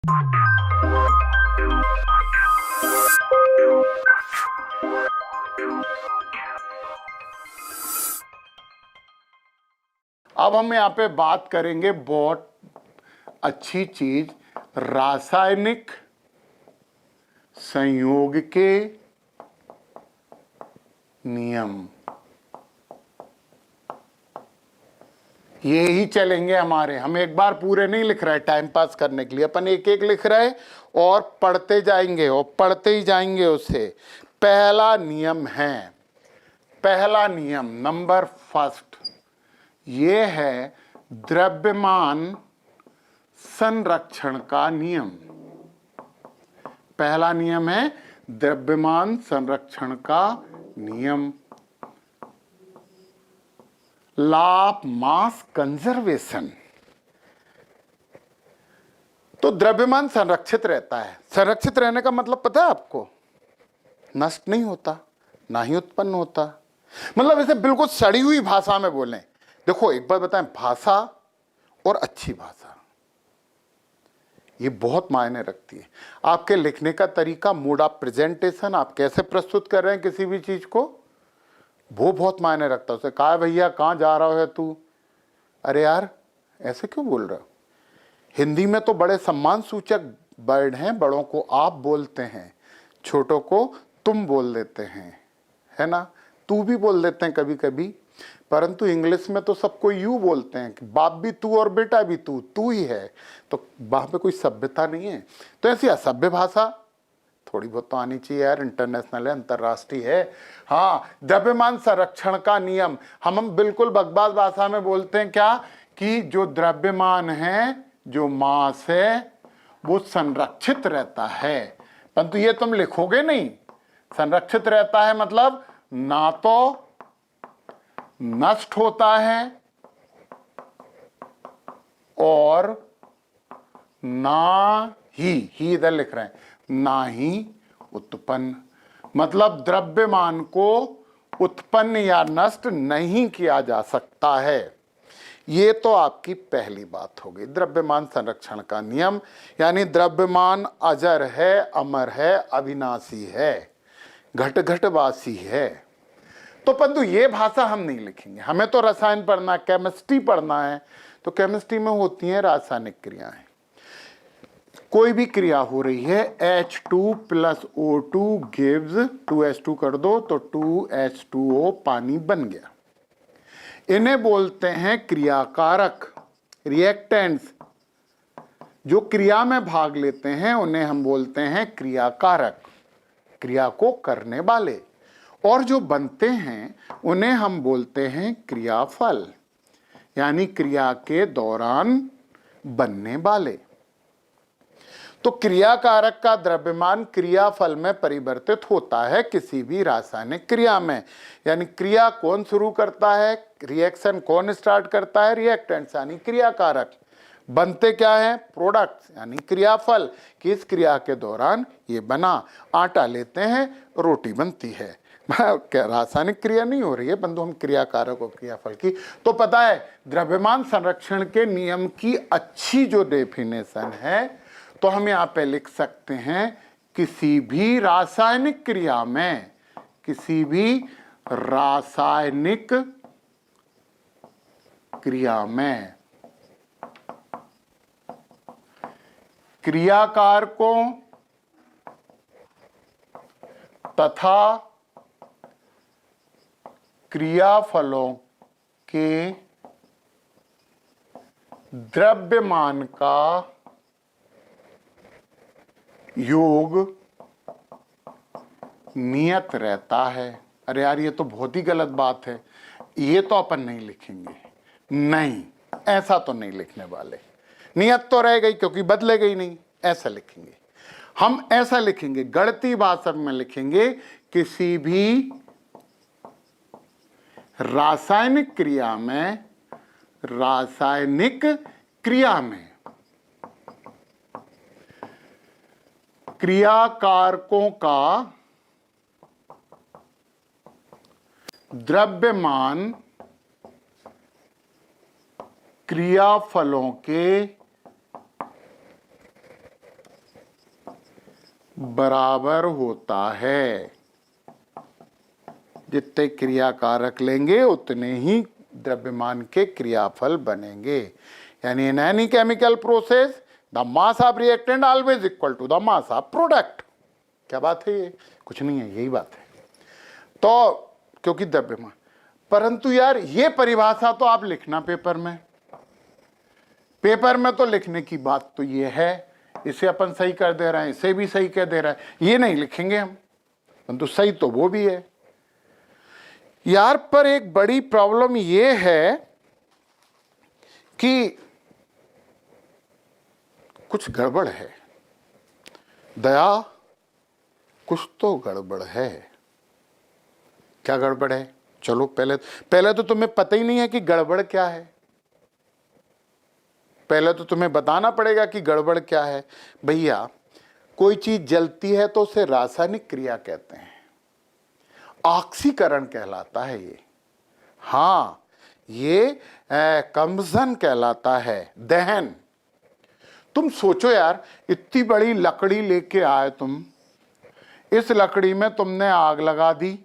अब हम यहाँ पे बात करेंगे बहुत अच्छी चीज, रासायनिक संयोग के नियम। ये ही चलेंगे हमारे। हम एक बार पूरे नहीं लिख रहे टाइम पास करने के लिए, अपन एक एक लिख रहे और पढ़ते जाएंगे और पढ़ते ही जाएंगे उसे। पहला नियम है, पहला नियम नंबर फर्स्ट, ये है द्रव्यमान संरक्षण का नियम। पहला नियम है द्रव्यमान संरक्षण का नियम, लॉ ऑफ मास कंजर्वेशन। तो द्रव्यमान संरक्षित रहता है। संरक्षित रहने का मतलब पता है आपको? नष्ट नहीं होता, ना ही उत्पन्न होता। मतलब इसे बिल्कुल सड़ी हुई भाषा में बोलें, देखो एक बार बताएं, भाषा और अच्छी भाषा ये बहुत मायने रखती है। आपके लिखने का तरीका, मोड ऑफ प्रेजेंटेशन, आप कैसे प्रस्तुत कर रहे हैं किसी भी चीज को, वो बहुत मायने रखता है। उसे कहा भैया कहाँ जा रहा है तू, अरे यार ऐसे क्यों बोल रहा हो। हिंदी में तो बड़े सम्मान सूचक वर्ड हैं, बड़ों को आप बोलते हैं, छोटों को तुम बोल देते हैं, है ना, तू भी बोल देते हैं कभी कभी। परंतु इंग्लिश में तो सबको यू बोलते हैं कि बाप भी तू और बेटा भी तू, तू ही है, तो वहां पे कोई सभ्यता नहीं है। तो ऐसी असभ्य भाषा थोड़ी बहुत तो आनी चाहिए यार, इंटरनेशनल है, अंतर्राष्ट्रीय है। हाँ, द्रव्यमान संरक्षण का नियम हम बिल्कुल बकवास भाषा में बोलते हैं क्या, कि जो द्रव्यमान है, जो मास है, वो संरक्षित रहता है। परंतु ये तुम लिखोगे नहीं। संरक्षित रहता है मतलब ना तो नष्ट होता है और ना ही इधर लिख रहे हैं, ना ही उत्पन्न। मतलब द्रव्यमान को उत्पन्न या नष्ट नहीं किया जा सकता है। ये तो आपकी पहली बात हो गई, द्रव्यमान संरक्षण का नियम। यानी द्रव्यमान अजर है, अमर है, अविनाशी है, घट घटवासी है। तो परंतु ये भाषा हम नहीं लिखेंगे। हमें तो रसायन पढ़ना है, केमिस्ट्री पढ़ना है। तो केमिस्ट्री में होती हैं रासायनिक क्रियाएं। कोई भी क्रिया हो रही है, H2 + O2 गिव्स 2H2 कर दो तो 2H2O पानी बन गया। इन्हें बोलते हैं क्रियाकारक, रिएक्टेंट्स। जो क्रिया में भाग लेते हैं उन्हें हम बोलते हैं क्रियाकारक, क्रिया को करने वाले। और जो बनते हैं उन्हें हम बोलते हैं क्रियाफल, यानी क्रिया के दौरान बनने वाले। तो क्रियाकारक का द्रव्यमान क्रियाफल में परिवर्तित होता है किसी भी रासायनिक क्रिया में। यानी क्रिया कौन शुरू करता है, रिएक्शन कौन स्टार्ट करता है, रिएक्टेंट्स यानी क्रियाकारक। बनते क्या है, प्रोडक्ट्स यानी क्रियाफल। कि इस क्रिया के दौरान ये बना, आटा लेते हैं, रोटी बनती है। क्या रासायनिक क्रिया नहीं हो रही है, बंधु हम क्रियाकारक और क्रियाफल की। तो पता है द्रव्यमान संरक्षण के नियम की अच्छी जो डेफिनेशन है, तो हम यहाँ पे लिख सकते हैं, किसी भी रासायनिक क्रिया में, किसी भी रासायनिक क्रिया में क्रियाकारकों तथा क्रियाफलों के द्रव्यमान का योग नियत रहता है। अरे यार ये तो बहुत ही गलत बात है, ये तो अपन नहीं लिखेंगे। नहीं, ऐसा तो नहीं लिखने वाले। नियत तो रह गई क्योंकि बदलेगा ही नहीं, ऐसा लिखेंगे। हम ऐसा लिखेंगे, गणितीय भाषा में लिखेंगे, किसी भी रासायनिक क्रिया में, रासायनिक क्रिया में क्रियाकारकों का द्रव्यमान क्रियाफलों के बराबर होता है। जितने क्रियाकारक लेंगे उतने ही द्रव्यमान के क्रियाफल बनेंगे। यानी in any chemical process the mass of reactant always equal to the mass of product. क्या बात है ये? कुछ नहीं है, यही बात है। तो क्योंकि द्रव्यमान, परंतु यार ये परिभाषा तो आप लिखना पेपर में, पेपर में तो लिखने की बात तो ये है, इसे अपन सही कर दे रहे हैं, इसे भी सही कह दे रहे हैं, ये नहीं लिखेंगे हम, परंतु सही तो वो भी है यार। पर एक बड़ी प्रॉब्लम ये है कि कुछ गड़बड़ है दया, कुछ तो गड़बड़ है। क्या गड़बड़ है? चलो पहले तो तुम्हें पता ही नहीं है कि गड़बड़ क्या है। पहले तो तुम्हें बताना पड़ेगा कि गड़बड़ क्या है। भैया कोई चीज जलती है तो उसे रासायनिक क्रिया कहते हैं, ऑक्सीकरण कहलाता है ये। हाँ, ये कंबसन कहलाता है, दहन। तुम सोचो यार, इतनी बड़ी लकड़ी लेके आए तुम, इस लकड़ी में तुमने आग लगा दी,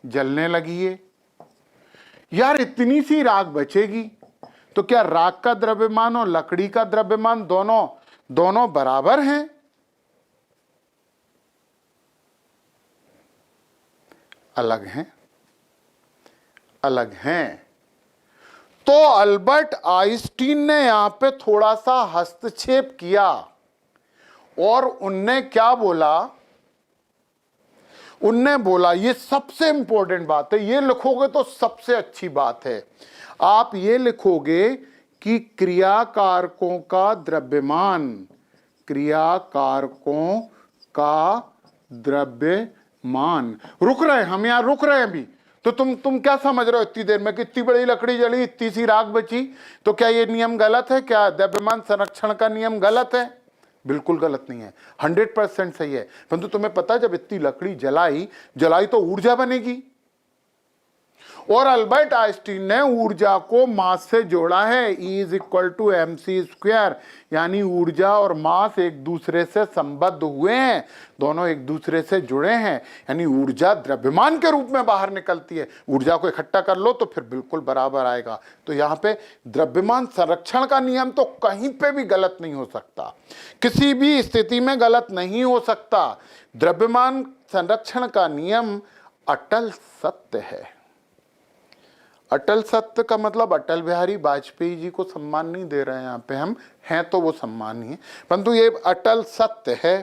जलने लगी है यार, इतनी सी राख बचेगी। तो क्या राख का द्रव्यमान और लकड़ी का द्रव्यमान दोनों बराबर हैं? अलग हैं, अलग हैं। तो अल्बर्ट आइंस्टीन ने यहां पे थोड़ा सा हस्तक्षेप किया और उनने क्या बोला? उनने बोला, ये सबसे इंपॉर्टेंट बात है, ये लिखोगे तो सबसे अच्छी बात है। आप ये लिखोगे कि क्रियाकारकों का द्रव्यमान, क्रियाकारकों का द्रव्यमान। रुक रहे हैं हम, यहां रुक रहे हैं अभी। तो तुम क्या समझ रहे हो इतनी देर में कि इतनी बड़ी लकड़ी जली, इतनी सी राख बची, तो क्या ये नियम गलत है? क्या द्रव्यमान संरक्षण का नियम गलत है? बिल्कुल गलत नहीं है, 100% सही है। परंतु तुम्हें पता है, जब इतनी लकड़ी जलाई तो ऊर्जा बनेगी, और अल्बर्ट आइंस्टीन ने ऊर्जा को मास से जोड़ा है, E = mc², यानी ऊर्जा और मास एक दूसरे से संबद्ध हुए हैं, दोनों एक दूसरे से जुड़े हैं। यानी ऊर्जा द्रव्यमान के रूप में बाहर निकलती है, ऊर्जा को इकट्ठा कर लो तो फिर बिल्कुल बराबर आएगा। तो यहाँ पे द्रव्यमान संरक्षण का नियम तो कहीं पे भी गलत नहीं हो सकता, किसी भी स्थिति में गलत नहीं हो सकता। द्रव्यमान संरक्षण का नियम अटल सत्य है। अटल सत्य का मतलब अटल बिहारी वाजपेयी जी को सम्मान नहीं दे रहे हैं यहाँ पे हम, हैं तो वो सम्मान ही है, परंतु ये अटल सत्य है।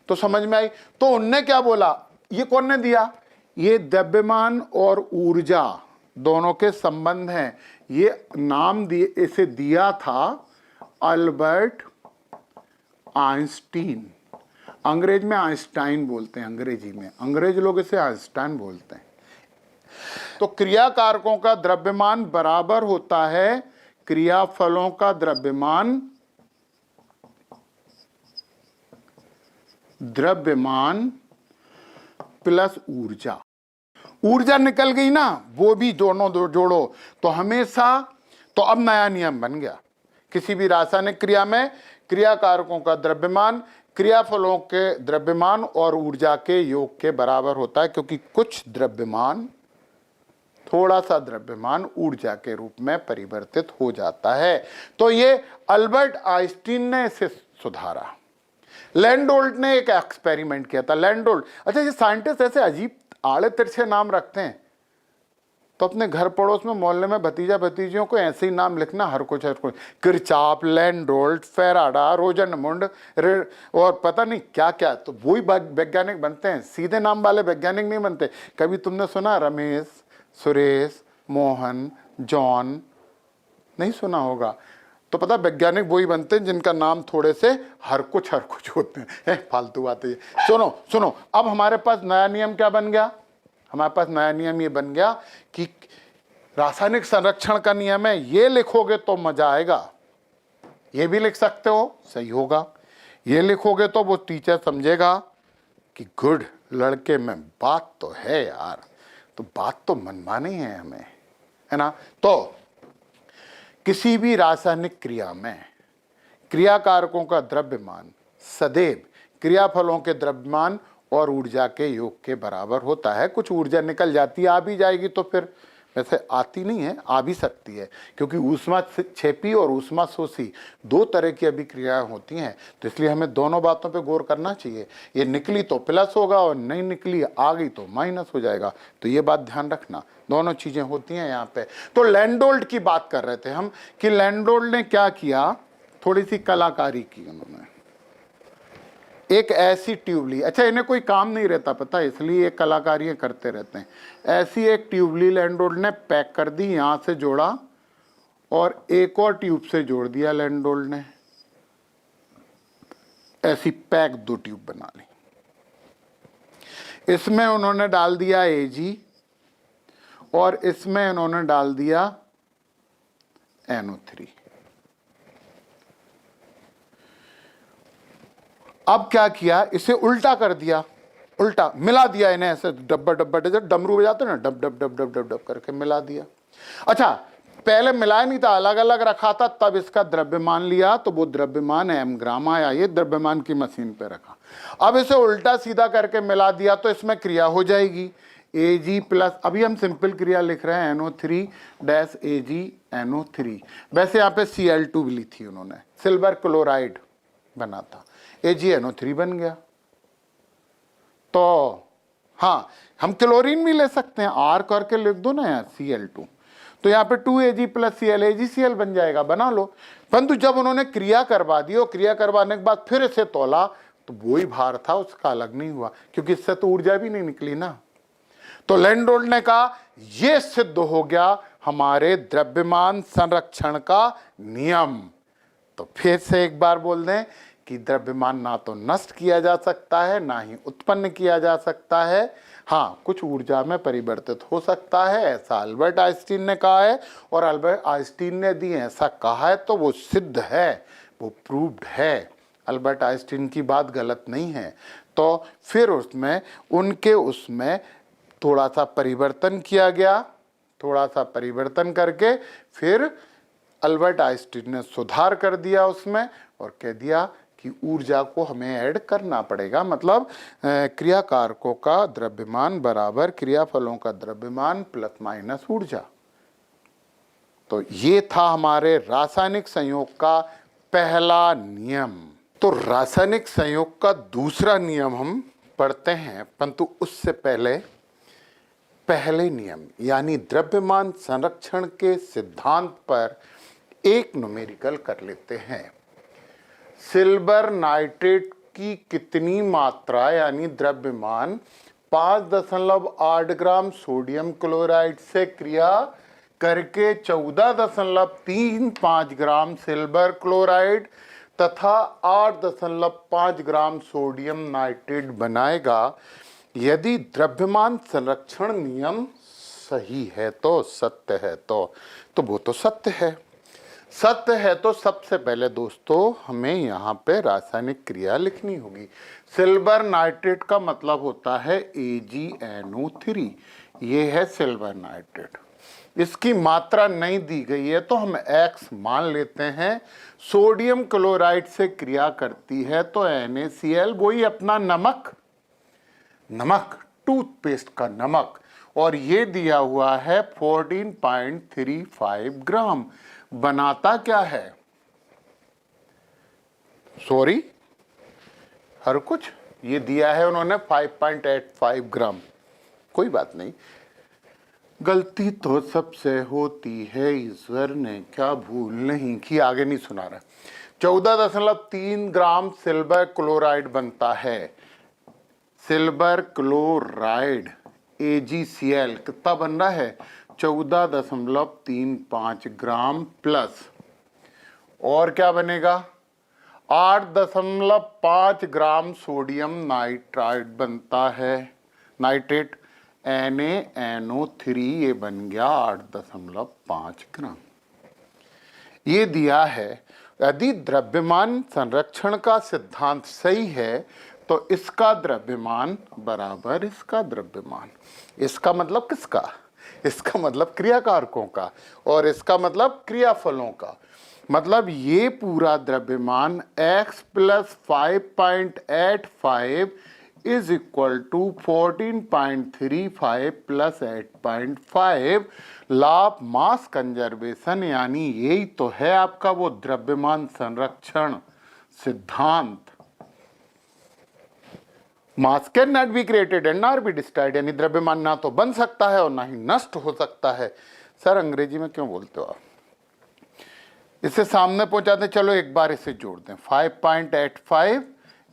तो समझ में आई? तो उनने क्या बोला, ये कौन ने दिया? ये द्रव्यमान और ऊर्जा दोनों के संबंध हैं। ये नाम दिए, इसे दिया था अल्बर्ट आइंस्टीन। अंग्रेज में आइंस्टाइन बोलते हैं, अंग्रेजी में अंग्रेज लोग इसे आइंस्टाइन बोलते हैं। तो क्रियाकारकों का द्रव्यमान बराबर होता है क्रियाफलों का द्रव्यमान, प्लस ऊर्जा। ऊर्जा निकल गई ना, वो भी दोनों जोड़ो तो हमेशा, तो अब नया नियम बन गया, किसी भी रासायनिक क्रिया में क्रियाकारकों का द्रव्यमान क्रियाफलों के द्रव्यमान और ऊर्जा के योग के बराबर होता है, क्योंकि कुछ द्रव्यमान, थोड़ा सा द्रव्यमान ऊर्जा के रूप में परिवर्तित हो जाता है। तो ये अल्बर्ट आइंस्टीन ने इसे सुधारा। लैंडोल्ट ने एक एक्सपेरिमेंट किया था। लैंडोल्ट, अच्छा ये साइंटिस्ट ऐसे अजीब आड़े तिरछे नाम रखते हैं, तो अपने घर पड़ोस में मोहल्ले में भतीजा भतीजियों को ऐसे ही नाम लिखना, हर कुछ किरचाप, लैंडोल्ट, फेराडा, रोजनमुंड और पता नहीं क्या क्या, तो वही वैज्ञानिक बनते हैं, सीधे नाम वाले वैज्ञानिक नहीं बनते। कभी तुमने सुना रमेश, सुरेश, मोहन, जॉन? नहीं सुना होगा। तो पता वैज्ञानिक वही बनते हैं जिनका नाम थोड़े से हर कुछ होते हैं। फालतू बातें। सुनो, अब हमारे पास नया नियम क्या बन गया? हमारे पास नया नियम ये बन गया कि रासायनिक संरक्षण का नियम है, ये लिखोगे तो मजा आएगा। ये भी लिख सकते हो, सही होगा। ये लिखोगे तो वो टीचर समझेगा कि गुड, लड़के में बात तो है यार, तो बात तो मनमानी है हमें, है ना। तो किसी भी रासायनिक क्रिया में क्रियाकारकों का द्रव्यमान सदैव क्रियाफलों के द्रव्यमान और ऊर्जा के योग के बराबर होता है। कुछ ऊर्जा निकल जाती है, आ भी जाएगी तो फिर, वैसे आती नहीं है, आ भी सकती है, क्योंकि ऊष्मा छेपी और ऊष्मा शोषी दो तरह की अभिक्रियाएं होती हैं, तो इसलिए हमें दोनों बातों पे गौर करना चाहिए। ये निकली तो प्लस होगा और नहीं निकली आ गई तो माइनस हो जाएगा, तो ये बात ध्यान रखना, दोनों चीजें होती हैं यहाँ पे। तो लैंडोल्ट की बात कर रहे थे हम कि लैंडोल्ट ने क्या किया, थोड़ी सी कलाकारी की उन्होंने। एक ऐसी ट्यूब ली, अच्छा इन्हें कोई काम नहीं रहता पता, इसलिए ये कलाकारियां करते रहते हैं। ऐसी एक ट्यूब ली लैंडोल्ट ने, पैक कर दी, यहां से जोड़ा और एक और ट्यूब से जोड़ दिया लैंडोल्ट ने, ऐसी पैक दो ट्यूब बना ली। इसमें उन्होंने डाल दिया Ag और इसमें उन्होंने डाल दिया NO3। अब क्या किया, इसे उल्टा कर दिया, उल्टा मिला दिया इन्हें, ऐसे डब्बा डब्बा जैसे डमरू बजाते ना, dub dub dub dub dub dub करके मिला दिया। अच्छा पहले मिलाया नहीं था, अलग अलग रखा था, तब इसका द्रव्यमान लिया तो वो द्रव्यमान m ग्राम आया, ये द्रव्यमान की मशीन पे रखा। अब इसे उल्टा सीधा करके मिला दिया तो इसमें क्रिया हो जाएगी Ag प्लस, अभी हम सिंपल क्रिया लिख रहे हैं NO3 डैश Ag NO3। वैसे यहाँ पे Cl2 भी ली थी उन्होंने, सिल्वर क्लोराइड बना था, AgNO3 बन गया। तो हाँ हम क्लोरीन भी ले सकते हैं, R करके लिख दो ना यार Cl2, तो यहाँ पे 2Ag प्लस Cl AgCl बन जाएगा, बना लो। परंतु जब उन्होंने क्रिया करवा दी और क्रिया करवाने के बाद फिर इसे तोला तो वही भार था, उसका अलग नहीं हुआ, क्योंकि इससे तो ऊर्जा भी नहीं निकली ना। तो लैंडोल्ट ने कहा यह सिद्ध हो गया हमारे द्रव्यमान संरक्षण का नियम। तो फिर से एक बार बोल दें कि द्रव्यमान ना तो नष्ट किया जा सकता है, ना ही उत्पन्न किया जा सकता है, हाँ कुछ ऊर्जा में परिवर्तित हो सकता है, ऐसा अल्बर्ट आइंस्टीन ने कहा है। और अल्बर्ट आइंस्टीन ने दी ऐसा कहा है तो वो सिद्ध है, वो प्रूव्ड है, अल्बर्ट आइंस्टीन की बात गलत नहीं है। तो फिर उसमें थोड़ा सा परिवर्तन किया गया, थोड़ा सा परिवर्तन करके फिर अल्बर्ट आइंस्टीन ने सुधार कर दिया उसमें और कह दिया कि ऊर्जा को हमें ऐड करना पड़ेगा, मतलब क्रियाकारकों का द्रव्यमान बराबर क्रियाफलों का द्रव्यमान प्लस माइनस ऊर्जा। तो ये था हमारे रासायनिक संयोग का पहला नियम। तो रासायनिक संयोग का दूसरा नियम हम पढ़ते हैं, परंतु उससे पहले नियम यानी द्रव्यमान संरक्षण के सिद्धांत पर एक न्यूमेरिकल कर लेते हैं। सिल्वर नाइट्रेट की कितनी मात्रा यानी द्रव्यमान 5.8 ग्राम सोडियम क्लोराइड से क्रिया करके 14.35 ग्राम सिल्वर क्लोराइड तथा 8.5 ग्राम सोडियम नाइट्रेट बनाएगा। यदि द्रव्यमान संरक्षण नियम सही है तो, सत्य है तो वो तो सत्य है। सत्य है तो सबसे पहले दोस्तों हमें यहाँ पे रासायनिक क्रिया लिखनी होगी। सिल्वर नाइट्रेट का मतलब होता है AgNO3, ये है सिल्वर नाइट्रेट। इसकी मात्रा नहीं दी गई है तो हम X मान लेते हैं। सोडियम क्लोराइड से क्रिया करती है तो NaCl, वही अपना नमक टूथपेस्ट का नमक, और ये दिया हुआ है 14.35 ग्राम। बनाता क्या है, सॉरी हर कुछ ये दिया है उन्होंने 5.85 ग्राम, कोई बात नहीं, गलती तो सबसे होती है, ईश्वर ने क्या भूल नहीं की, आगे नहीं सुना रहा। 14.3 ग्राम सिल्वर क्लोराइड बनता है। सिल्वर क्लोराइड AgCl कितना बन रहा है 14.35 ग्राम प्लस, और क्या बनेगा 8.5 ग्राम सोडियम नाइट्राइड बनता है, नाइट्रेट NaNO3, ये बन गया 8.5 ग्राम। ये दिया है। यदि द्रव्यमान संरक्षण का सिद्धांत सही है तो इसका द्रव्यमान बराबर इसका द्रव्यमान, इसका मतलब किसका, इसका मतलब क्रियाकारकों का, और इसका मतलब क्रियाफलों का। मतलब ये पूरा द्रव्यमान x plus 5.85 is equal to 14.35 plus 8.5 law of mass conservation, यानी यही तो है आपका वो द्रव्यमान संरक्षण सिद्धांत। Mass can not be created and not be destroyed, यानी द्रव्यमान ना तो बन सकता है और ना ही नष्ट हो सकता है। सर अंग्रेजी में क्यों बोलते हो आप? इसे सामने पहुंचाते, चलो एक बार इसे जोड़ दें। 5.85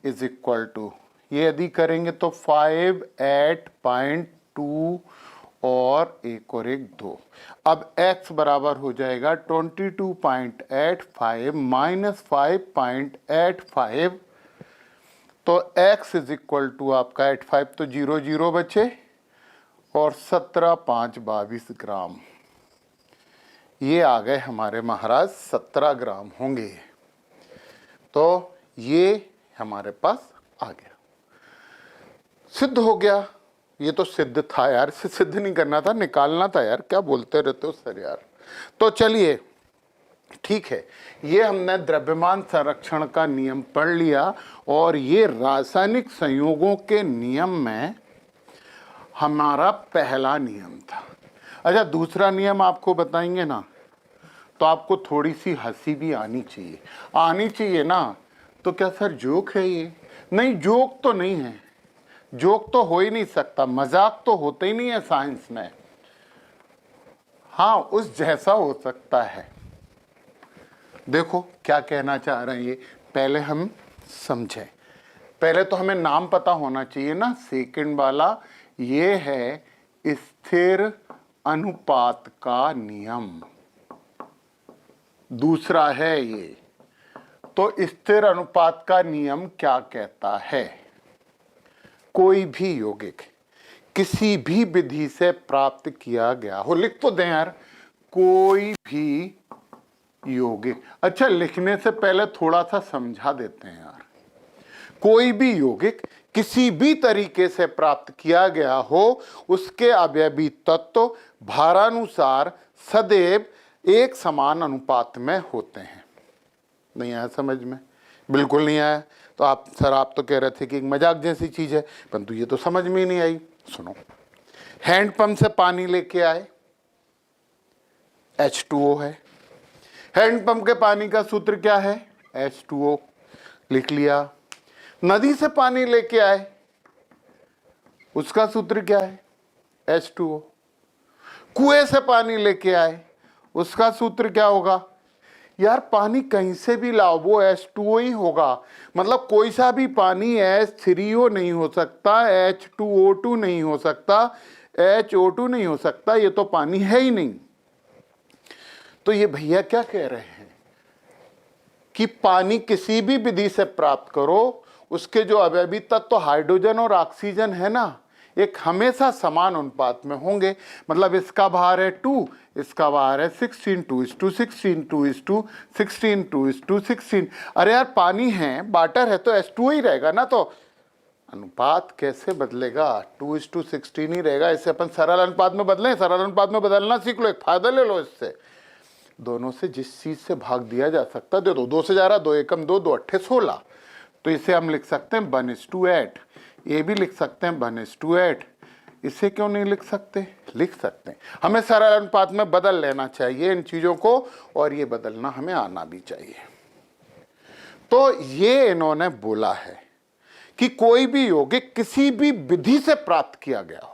इज इक्वल टू, ये यदि करेंगे तो 5 8.2 और एक और एक 2। अब x बराबर हो जाएगा 22.85 माइनस 5.85, तो x इज इक्वल टू आपका 85 तो 0 0 बचे और 17 5 22 ग्राम। ये आ गए हमारे महाराज 17 ग्राम होंगे। तो ये हमारे पास आ गया, सिद्ध हो गया। ये तो सिद्ध था यार, इसे सिद्ध नहीं करना था, निकालना था यार, क्या बोलते रहते हो सर यार। तो चलिए ठीक है, ये हमने द्रव्यमान संरक्षण का नियम पढ़ लिया और ये रासायनिक संयोगों के नियम में हमारा पहला नियम था। अच्छा, दूसरा नियम आपको बताएंगे ना, तो आपको थोड़ी सी हंसी भी आनी चाहिए ना। तो क्या सर जोक है ये? नहीं, जोक तो नहीं है, जोक तो हो ही नहीं सकता, मजाक तो होता ही नहीं है साइंस में। हाँ, उस जैसा हो सकता है। देखो क्या कहना चाह रहे हैं ये, पहले हम समझें। पहले तो हमें नाम पता होना चाहिए ना। सेकंड वाला ये है स्थिर अनुपात का नियम, दूसरा है ये। तो स्थिर अनुपात का नियम क्या कहता है? कोई भी यौगिक किसी भी विधि से प्राप्त किया गया हो, लिख तो दें यार, कोई भी यौगिक। अच्छा, लिखने से पहले थोड़ा सा समझा देते हैं यार। कोई भी यौगिक किसी भी तरीके से प्राप्त किया गया हो, उसके अवयवी तत्व भारानुसार सदैव एक समान अनुपात में होते हैं। नहीं आया समझ में? बिल्कुल नहीं आया। तो आप सर, आप तो कह रहे थे कि एक मजाक जैसी चीज है, परंतु ये तो समझ में ही नहीं आई। सुनो, हैंडपंप से पानी लेके आए, H2O है। हैंडपंप के पानी का सूत्र क्या है? H2O, लिख लिया। नदी से पानी लेके आए, उसका सूत्र क्या है? H2O। कुएं से पानी लेके आए, उसका सूत्र क्या होगा? यार पानी कहीं से भी लाओ, वो H2O ही होगा। मतलब कोई सा भी पानी H3O नहीं हो सकता, H2O2 नहीं हो सकता, HO2 नहीं हो सकता, ये तो पानी है ही नहीं। तो ये भैया क्या कह रहे हैं कि पानी किसी भी विधि से प्राप्त करो, उसके जो अवयवी तत्व तो हाइड्रोजन और ऑक्सीजन है ना, एक हमेशा समान अनुपात में होंगे। मतलब इसका भार है 2, इसका भार है 16, 2:16, 2:16, 2:16। अरे यार पानी है, वाटर है, तो H2O ही रहेगा ना। तो अनुपात कैसे बदलेगा? 2:16 ही रहेगा। इसे अपन सरल अनुपात में बदलें, सरल अनुपात में बदलना सीख लो, एक फायदा ले लो इससे। दोनों से जिस चीज से भाग दिया जा सकता दे दो। 2 से जा रहा, 2 एकम 2, 2 अट्ठे 16। तो इसे हम लिख सकते हैं 1:8। ये भी लिख सकते हैं 1:8। इसे क्यों नहीं लिख सकते? लिख सकते हैं। हमें सरल अनुपात में बदल लेना चाहिए इन चीजों को, और ये बदलना हमें आना भी चाहिए। तो ये इन्होंने बोला है कि कोई भी यौगिक किसी भी विधि से प्राप्त किया गया हो,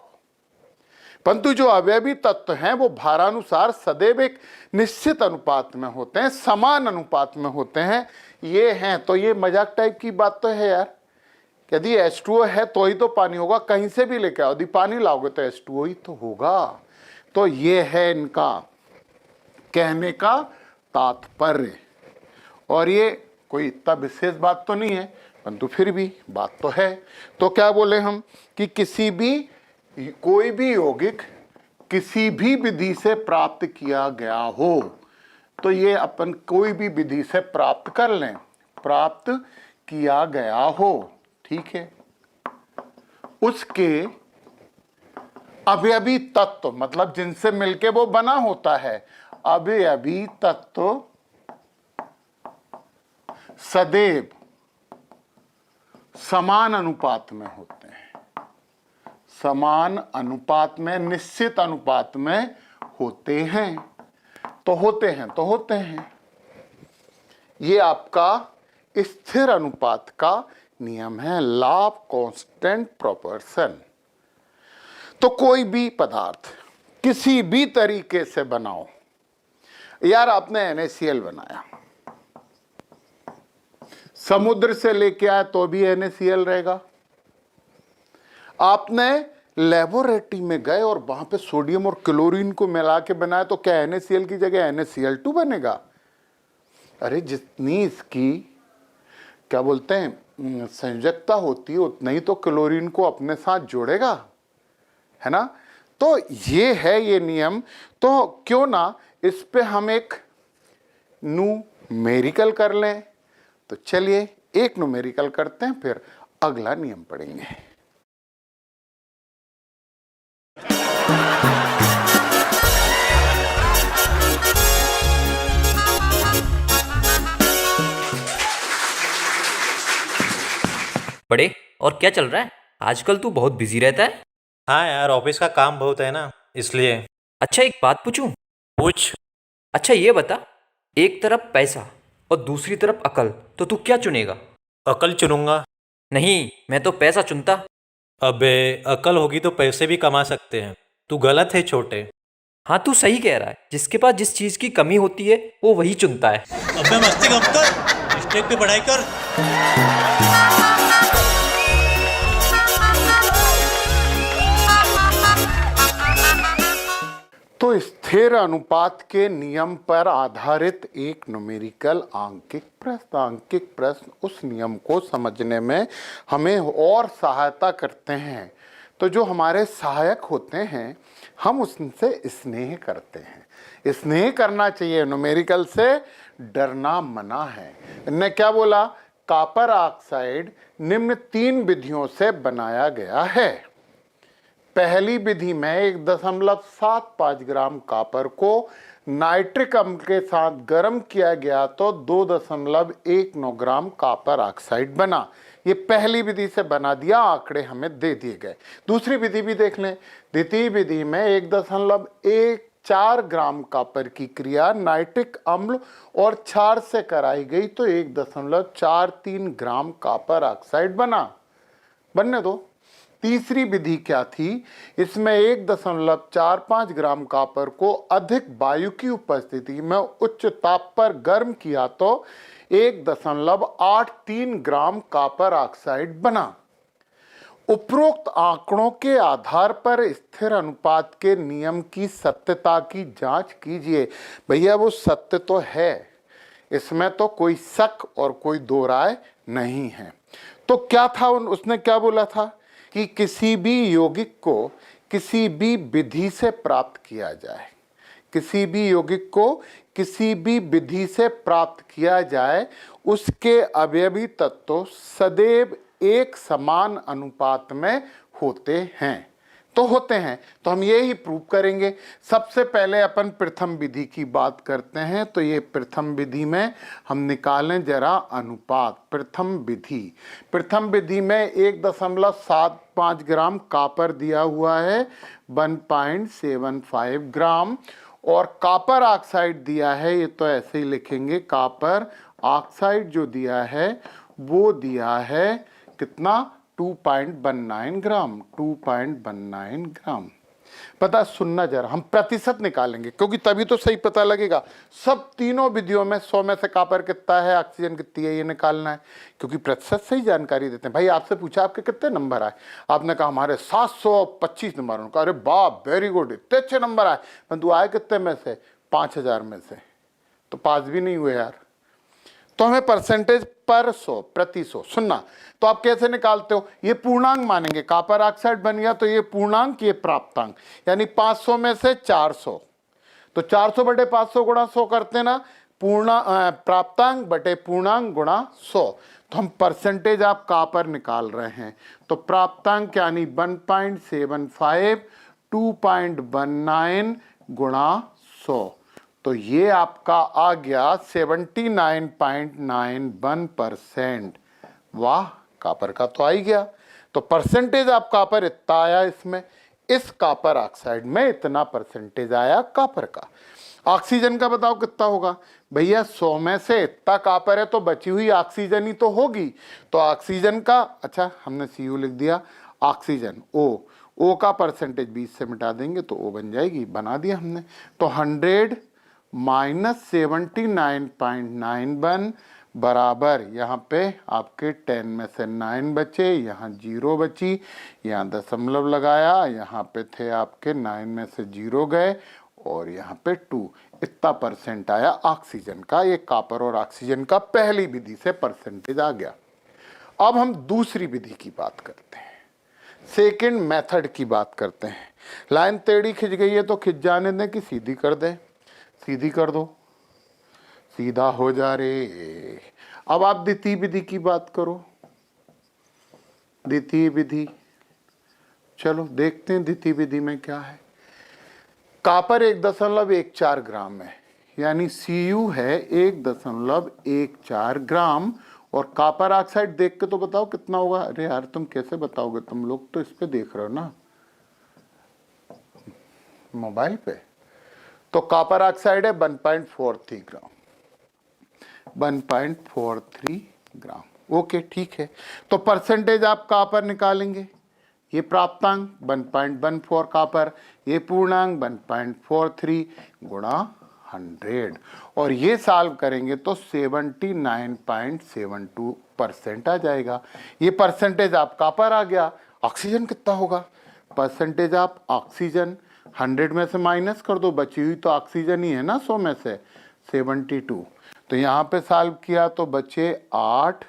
परंतु जो अवयवी तत्व हैं वो भारानुसार सदैव एक निश्चित अनुपात में होते हैं, समान अनुपात में होते हैं। ये हैं, तो ये मजाक टाइप की बात तो है यार। यदि H2O है तो ही तो पानी होगा, कहीं से भी लेके आओ, यदि पानी लाओगे तो H2O ही तो होगा। तो ये है इनका कहने का तात्पर्य, और ये कोई इतना विशेष बात तो नहीं है, परंतु फिर भी बात तो है। तो क्या बोले हम कि कोई भी यौगिक किसी भी विधि से प्राप्त किया गया हो, तो ये अपन कोई भी विधि से प्राप्त कर लें, प्राप्त किया गया हो, ठीक है। उसके अवयवी तत्व, मतलब जिनसे मिलके वो बना होता है, अवयवी तत्व सदैव समान अनुपात में होते हैं, समान अनुपात में, निश्चित अनुपात में होते हैं। तो होते हैं। ये आपका स्थिर अनुपात का नियम है, लॉ ऑफ कांस्टेंट प्रोपोर्शन। तो कोई भी पदार्थ किसी भी तरीके से बनाओ, यार आपने NaCl बनाया, समुद्र से लेके आए तो भी NaCl रहेगा। आपने लेबोरेटरी में गए और वहां पे सोडियम और क्लोरीन को मिला के बनाया तो क्या NaCl की जगह NaCl2 बनेगा? अरे जितनी इसकी क्या बोलते हैं संयोजकता होती है उतना ही तो क्लोरीन को अपने साथ जोड़ेगा, है ना। तो ये है ये नियम। तो क्यों ना इस पे हम एक न्यूमेरिकल कर लें। तो चलिए एक न्यूमेरिकल करते हैं, फिर अगला नियम पढ़ेंगे। बड़े, और क्या चल रहा है आजकल? तू बहुत बिजी रहता है। हाँ यार, ऑफिस का काम बहुत है ना, इसलिए। अच्छा एक बात पूछूं? पूछ। अच्छा ये बता, एक तरफ पैसा और दूसरी तरफ अकल, तो तू क्या चुनेगा? अकल चुनूंगा। नहीं, मैं तो पैसा चुनता। अबे अकल होगी तो पैसे भी कमा सकते हैं, तू गलत है छोटे। हाँ तू सही कह रहा है, जिसके पास जिस चीज की कमी होती है वो वही चुनता है। अबे मस्ती कम कर, स्टेज पे पढ़ाई कर। तो स्थिर अनुपात के नियम पर आधारित एक न्यूमेरिकल आंकिक प्रश्न उस नियम को समझने में हमें और सहायता करते हैं। तो जो हमारे सहायक होते हैं हम उनसे स्नेह करते हैं। स्नेह करना चाहिए, न्यूमेरिकल से डरना मना है। इन्होंने क्या बोला? कॉपर ऑक्साइड निम्न 3 विधियों से बनाया गया है। पहली विधि में 1.75 ग्राम कॉपर को नाइट्रिक अम्ल के साथ गर्म किया गया तो 2.19 ग्राम कॉपर ऑक्साइड बना। ये पहली विधि से बना दिया, आंकड़े हमें दे दिए गए। दूसरी विधि भी देख लें। द्वितीय विधि में 1.14 ग्राम कॉपर की क्रिया नाइट्रिक अम्ल और क्षार से कराई गई तो 1.43 ग्राम कॉपर ऑक्साइड बनने दो। तीसरी विधि क्या थी? इसमें 1.45 ग्राम कॉपर को अधिक वायु की उपस्थिति में उच्च ताप पर गर्म किया तो 1.83 ग्राम कॉपर ऑक्साइड बना। उपरोक्त आंकड़ों के आधार पर स्थिर अनुपात के नियम की सत्यता की जांच कीजिए। भैया वो सत्य तो है, इसमें तो कोई शक और कोई दो राय नहीं है। तो क्या था, उसने क्या बोला था कि किसी भी यौगिक को किसी भी विधि से प्राप्त किया जाए, किसी भी यौगिक को किसी भी विधि से प्राप्त किया जाए, उसके अवयवी तत्व सदैव एक समान अनुपात में होते हैं। तो हम ये ही प्रूव करेंगे। सबसे पहले अपन प्रथम विधि की बात करते हैं। तो ये प्रथम विधि में हम निकालें जरा अनुपात। प्रथम विधि में 1.75 ग्राम कॉपर दिया हुआ है, 1.75 ग्राम, और कॉपर ऑक्साइड दिया है, ये तो ऐसे ही लिखेंगे, कॉपर ऑक्साइड जो दिया है वो दिया है कितना? 2.19 ग्राम। 2.19 ग्राम। पता सुनना जरा, हम प्रतिशत निकालेंगे क्योंकि तभी तो सही पता लगेगा। सब तीनों विधियों में 100 में से कॉपर कितना है, ऑक्सीजन कितनी है, ये निकालना है, क्योंकि प्रतिशत सही जानकारी देते हैं। भाई आपसे पूछा आपके कितने नंबर आए, आपने कहा हमारे 725 नंबर। उन्होंने कहा अरे बाप वेरी गुड, इतने अच्छे नंबर आए। परंतु आए कितने में से? 5000 में से, तो पास भी नहीं हुए यार। तो हमें परसेंटेज पर 100 प्रति 100 सुनना। तो आप कैसे निकालते हो? ये पूर्णांक मानेंगे, कॉपर ऑक्साइड बन गया तो ये पूर्णांक, ये प्राप्तांक, यानी 500 में से 400, तो 400 बटे 500 गुणा 100 करते ना, प्राप्तांक बटे पूर्णांक गुणा 100। तो हम परसेंटेज आप कॉपर निकाल रहे हैं, तो प्राप्तांक यानी 1.75 2.19 गुणा 100, तो ये आपका आ गया 79.91%। वाह, कॉपर का तो आ ही गया। तो परसेंटेज ऑफ कॉपर इतना आया इसमें, इस कॉपर ऑक्साइड में इतना परसेंटेज आया कॉपर का। ऑक्सीजन का बताओ कितना होगा भैया, 100 में से इतना कॉपर है तो बची हुई ऑक्सीजन ही तो होगी। तो ऑक्सीजन का, अच्छा हमने Cu लिख दिया, ऑक्सीजन O का परसेंटेज 20 से मिटा देंगे तो O बन जाएगी, बना दिया हमने। तो 100 माइनस 79.91 बराबर, यहाँ पे आपके 10 में से 9 बचे, यहाँ 0 बची, यहाँ दशमलव लगाया, यहाँ पे थे आपके 9 में से 0 गए और यहाँ पे 2। इतना परसेंट आया ऑक्सीजन का। ये कॉपर और ऑक्सीजन का पहली विधि से परसेंटेज आ गया। अब हम दूसरी विधि की बात करते हैं, सेकंड मेथड की बात करते हैं। लाइन टेढ़ी खिंच गई है तो खिंच जाने दें कि सीधी कर दें? सीधी कर दो, सीधा हो जा रे। अब आप द्वितीय विधि की बात करो। द्वितीय विधि, चलो देखते हैं द्वितीय विधि में क्या है। कॉपर 1.14 ग्राम है, यानी Cu है 1.14 ग्राम। और कॉपर ऑक्साइड देख के तो बताओ कितना होगा। अरे यार तुम कैसे बताओगे, तुम लोग तो इस पे देख रहे हो ना, मोबाइल पे। तो कॉपर ऑक्साइड है 1.43 ग्राम, 1.43 ग्राम। ओके ठीक है। तो परसेंटेज आप कॉपर निकालेंगे, ये प्राप्तांक 1.14 कॉपर, ये पूर्णांक 1.43 गुणा 100, और ये सॉल्व करेंगे तो 79.72% आ जाएगा। ये परसेंटेज आप कॉपर आ गया। ऑक्सीजन कितना होगा? परसेंटेज आप ऑक्सीजन 100 में से माइनस कर दो, बची हुई तो ऑक्सीजन ही है ना 100 में से, 72। तो यहाँ पे सॉल्व किया तो बचे 8,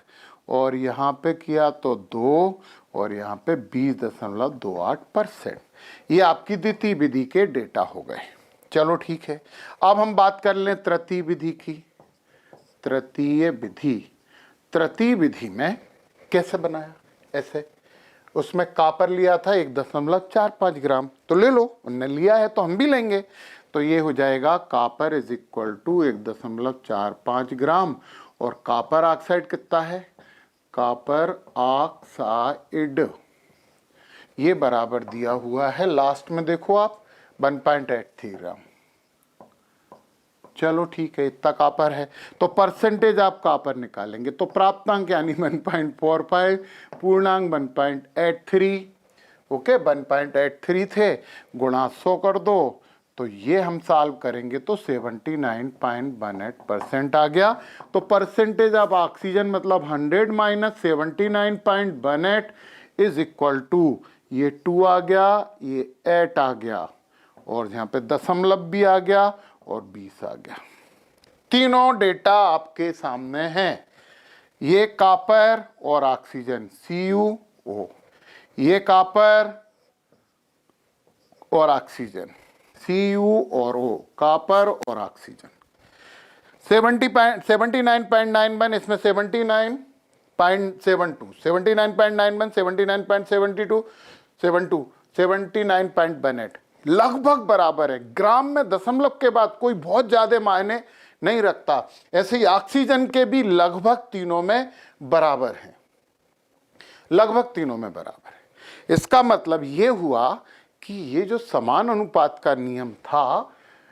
और यहाँ पे किया तो 2, और यहाँ पे 20.28%। ये आपकी द्वितीय विधि के डेटा हो गए। चलो ठीक है, अब हम बात कर लें तृतीय विधि की। तृतीय विधि, तृतीय विधि में कैसे बनाया? ऐसे, उसमें कॉपर लिया था 1.45 ग्राम, तो ले लो, उनने लिया है तो हम भी लेंगे। तो ये हो जाएगा कॉपर इज इक्वल टू 1.45 ग्राम, और कॉपर ऑक्साइड कितना है? कॉपर ऑक्साइड ये बराबर दिया हुआ है, लास्ट में देखो आप, 1.83 ग्राम। चलो ठीक है, इतना कॉपर है। तो परसेंटेज आप कॉपर निकालेंगे तो प्राप्तांक यानी 1.45, पूर्णांक 1.83। ओके, 1.83 थे, गुणा 100 कर दो, तो ये हम सॉल्व करेंगे तो 79.18% आ गया। तो परसेंटेज ऑफ ऑक्सीजन मतलब 100 माइनस 79.18 इज इक्वल टू, ये 2 आ गया, ये 8 आ गया, और यहाँ पे दशमलव भी आ गया, और 20 आ गया। तीनों डेटा आपके सामने हैं। ये कॉपर और ऑक्सीजन CuO, ये कॉपर और ऑक्सीजन Cu और O, कॉपर और ऑक्सीजन। 79.91, इसमें 79.72, 79.91, 79.72, 79.18 लगभग बराबर है। ग्राम में दशमलव के बाद कोई बहुत ज्यादा मायने नहीं रखता। ऐसे ही ऑक्सीजन के भी लगभग तीनों में बराबर हैं, लगभग तीनों में बराबर है। इसका मतलब ये हुआ कि ये जो समान अनुपात का नियम था,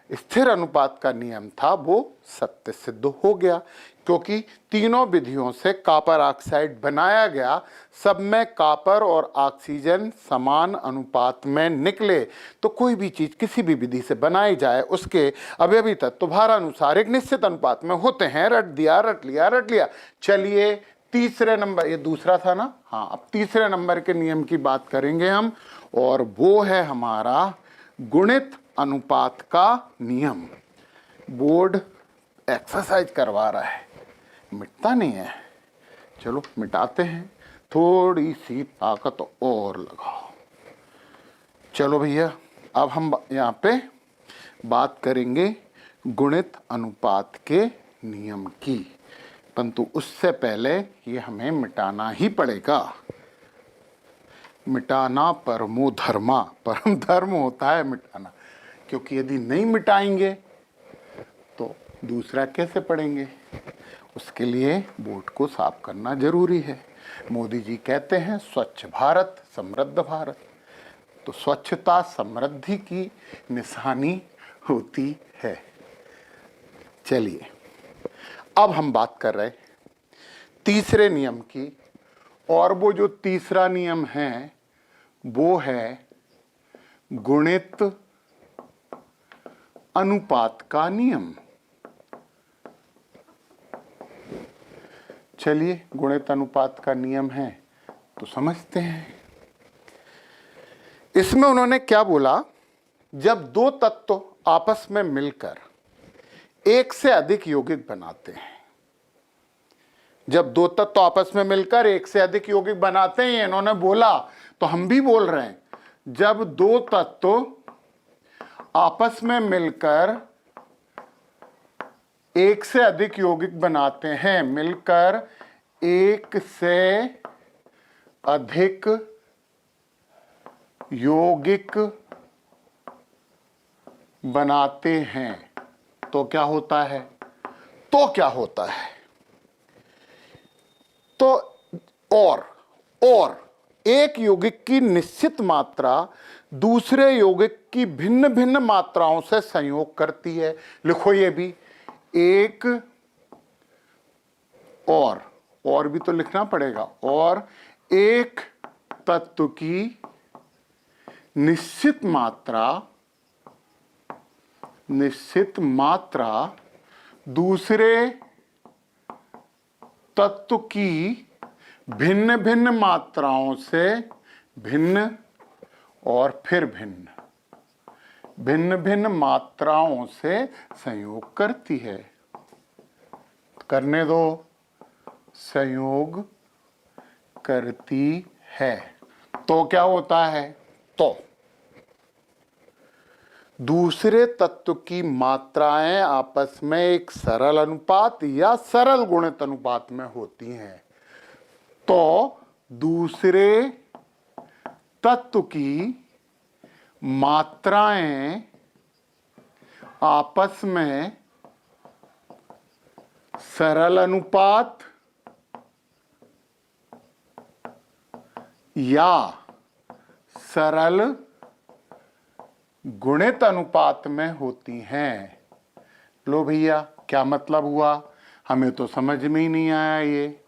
स्थिर अनुपात का नियम था, वो सत्य सिद्ध हो गया, क्योंकि तीनों विधियों से कॉपर ऑक्साइड बनाया गया, सब में कॉपर और ऑक्सीजन समान अनुपात में निकले। तो कोई भी चीज किसी भी विधि से बनाई जाए, उसके अवयवी तत्व भारानुसार एक निश्चित अनुपात में होते हैं। रट दिया, रट लिया, रट लिया। चलिए तीसरे नंबर, ये दूसरा था ना, हाँ, अब तीसरे नंबर के नियम की बात करेंगे हम, और वो है हमारा गुणित अनुपात का नियम। बोर्ड एक्सरसाइज करवा रहा है, मिटता नहीं है। चलो मिटाते हैं, थोड़ी सी ताकत और लगाओ। चलो भैया, अब हम यहाँ पे बात करेंगे गुणित अनुपात के नियम की, परंतु उससे पहले ये हमें मिटाना ही पड़ेगा। मिटाना परमो धर्मा, परम धर्म होता है मिटाना, क्योंकि यदि नहीं मिटाएंगे दूसरा कैसे पढ़ेंगे? उसके लिए बोर्ड को साफ करना जरूरी है। मोदी जी कहते हैं स्वच्छ भारत समृद्ध भारत, तो स्वच्छता समृद्धि की निशानी होती है। चलिए अब हम बात कर रहे तीसरे नियम की, और वो जो तीसरा नियम है वो है गुणित अनुपात का नियम। चलिए गुणित अनुपात का नियम है तो समझते हैं। इसमें उन्होंने क्या बोला, जब दो तत्व आपस में मिलकर एक से अधिक यौगिक बनाते हैं, जब दो तत्व आपस में मिलकर एक से अधिक यौगिक बनाते हैं, इन्होंने बोला तो हम भी बोल रहे हैं, जब दो तत्व आपस में मिलकर एक से अधिक यौगिक बनाते हैं, मिलकर एक से अधिक यौगिक बनाते हैं तो क्या होता है? तो क्या होता है? तो और एक यौगिक की निश्चित मात्रा दूसरे यौगिक की भिन्न भिन्न मात्राओं से संयोग करती है। लिखो ये भी, एक और भी तो लिखना पड़ेगा, और एक तत्व की निश्चित मात्रा दूसरे तत्व की भिन्न भिन्न मात्राओं से भिन्न और फिर भिन्न भिन्न मात्राओं से संयोग करती है। करने दो, संयोग करती है तो क्या होता है? तो दूसरे तत्व की मात्राएं आपस में एक सरल अनुपात या सरल गुणित अनुपात में होती हैं, तो दूसरे तत्व की मात्राएं आपस में सरल अनुपात या सरल गुणित अनुपात में होती हैं। लो भैया, क्या मतलब हुआ? हमें तो समझ में ही नहीं आया ये,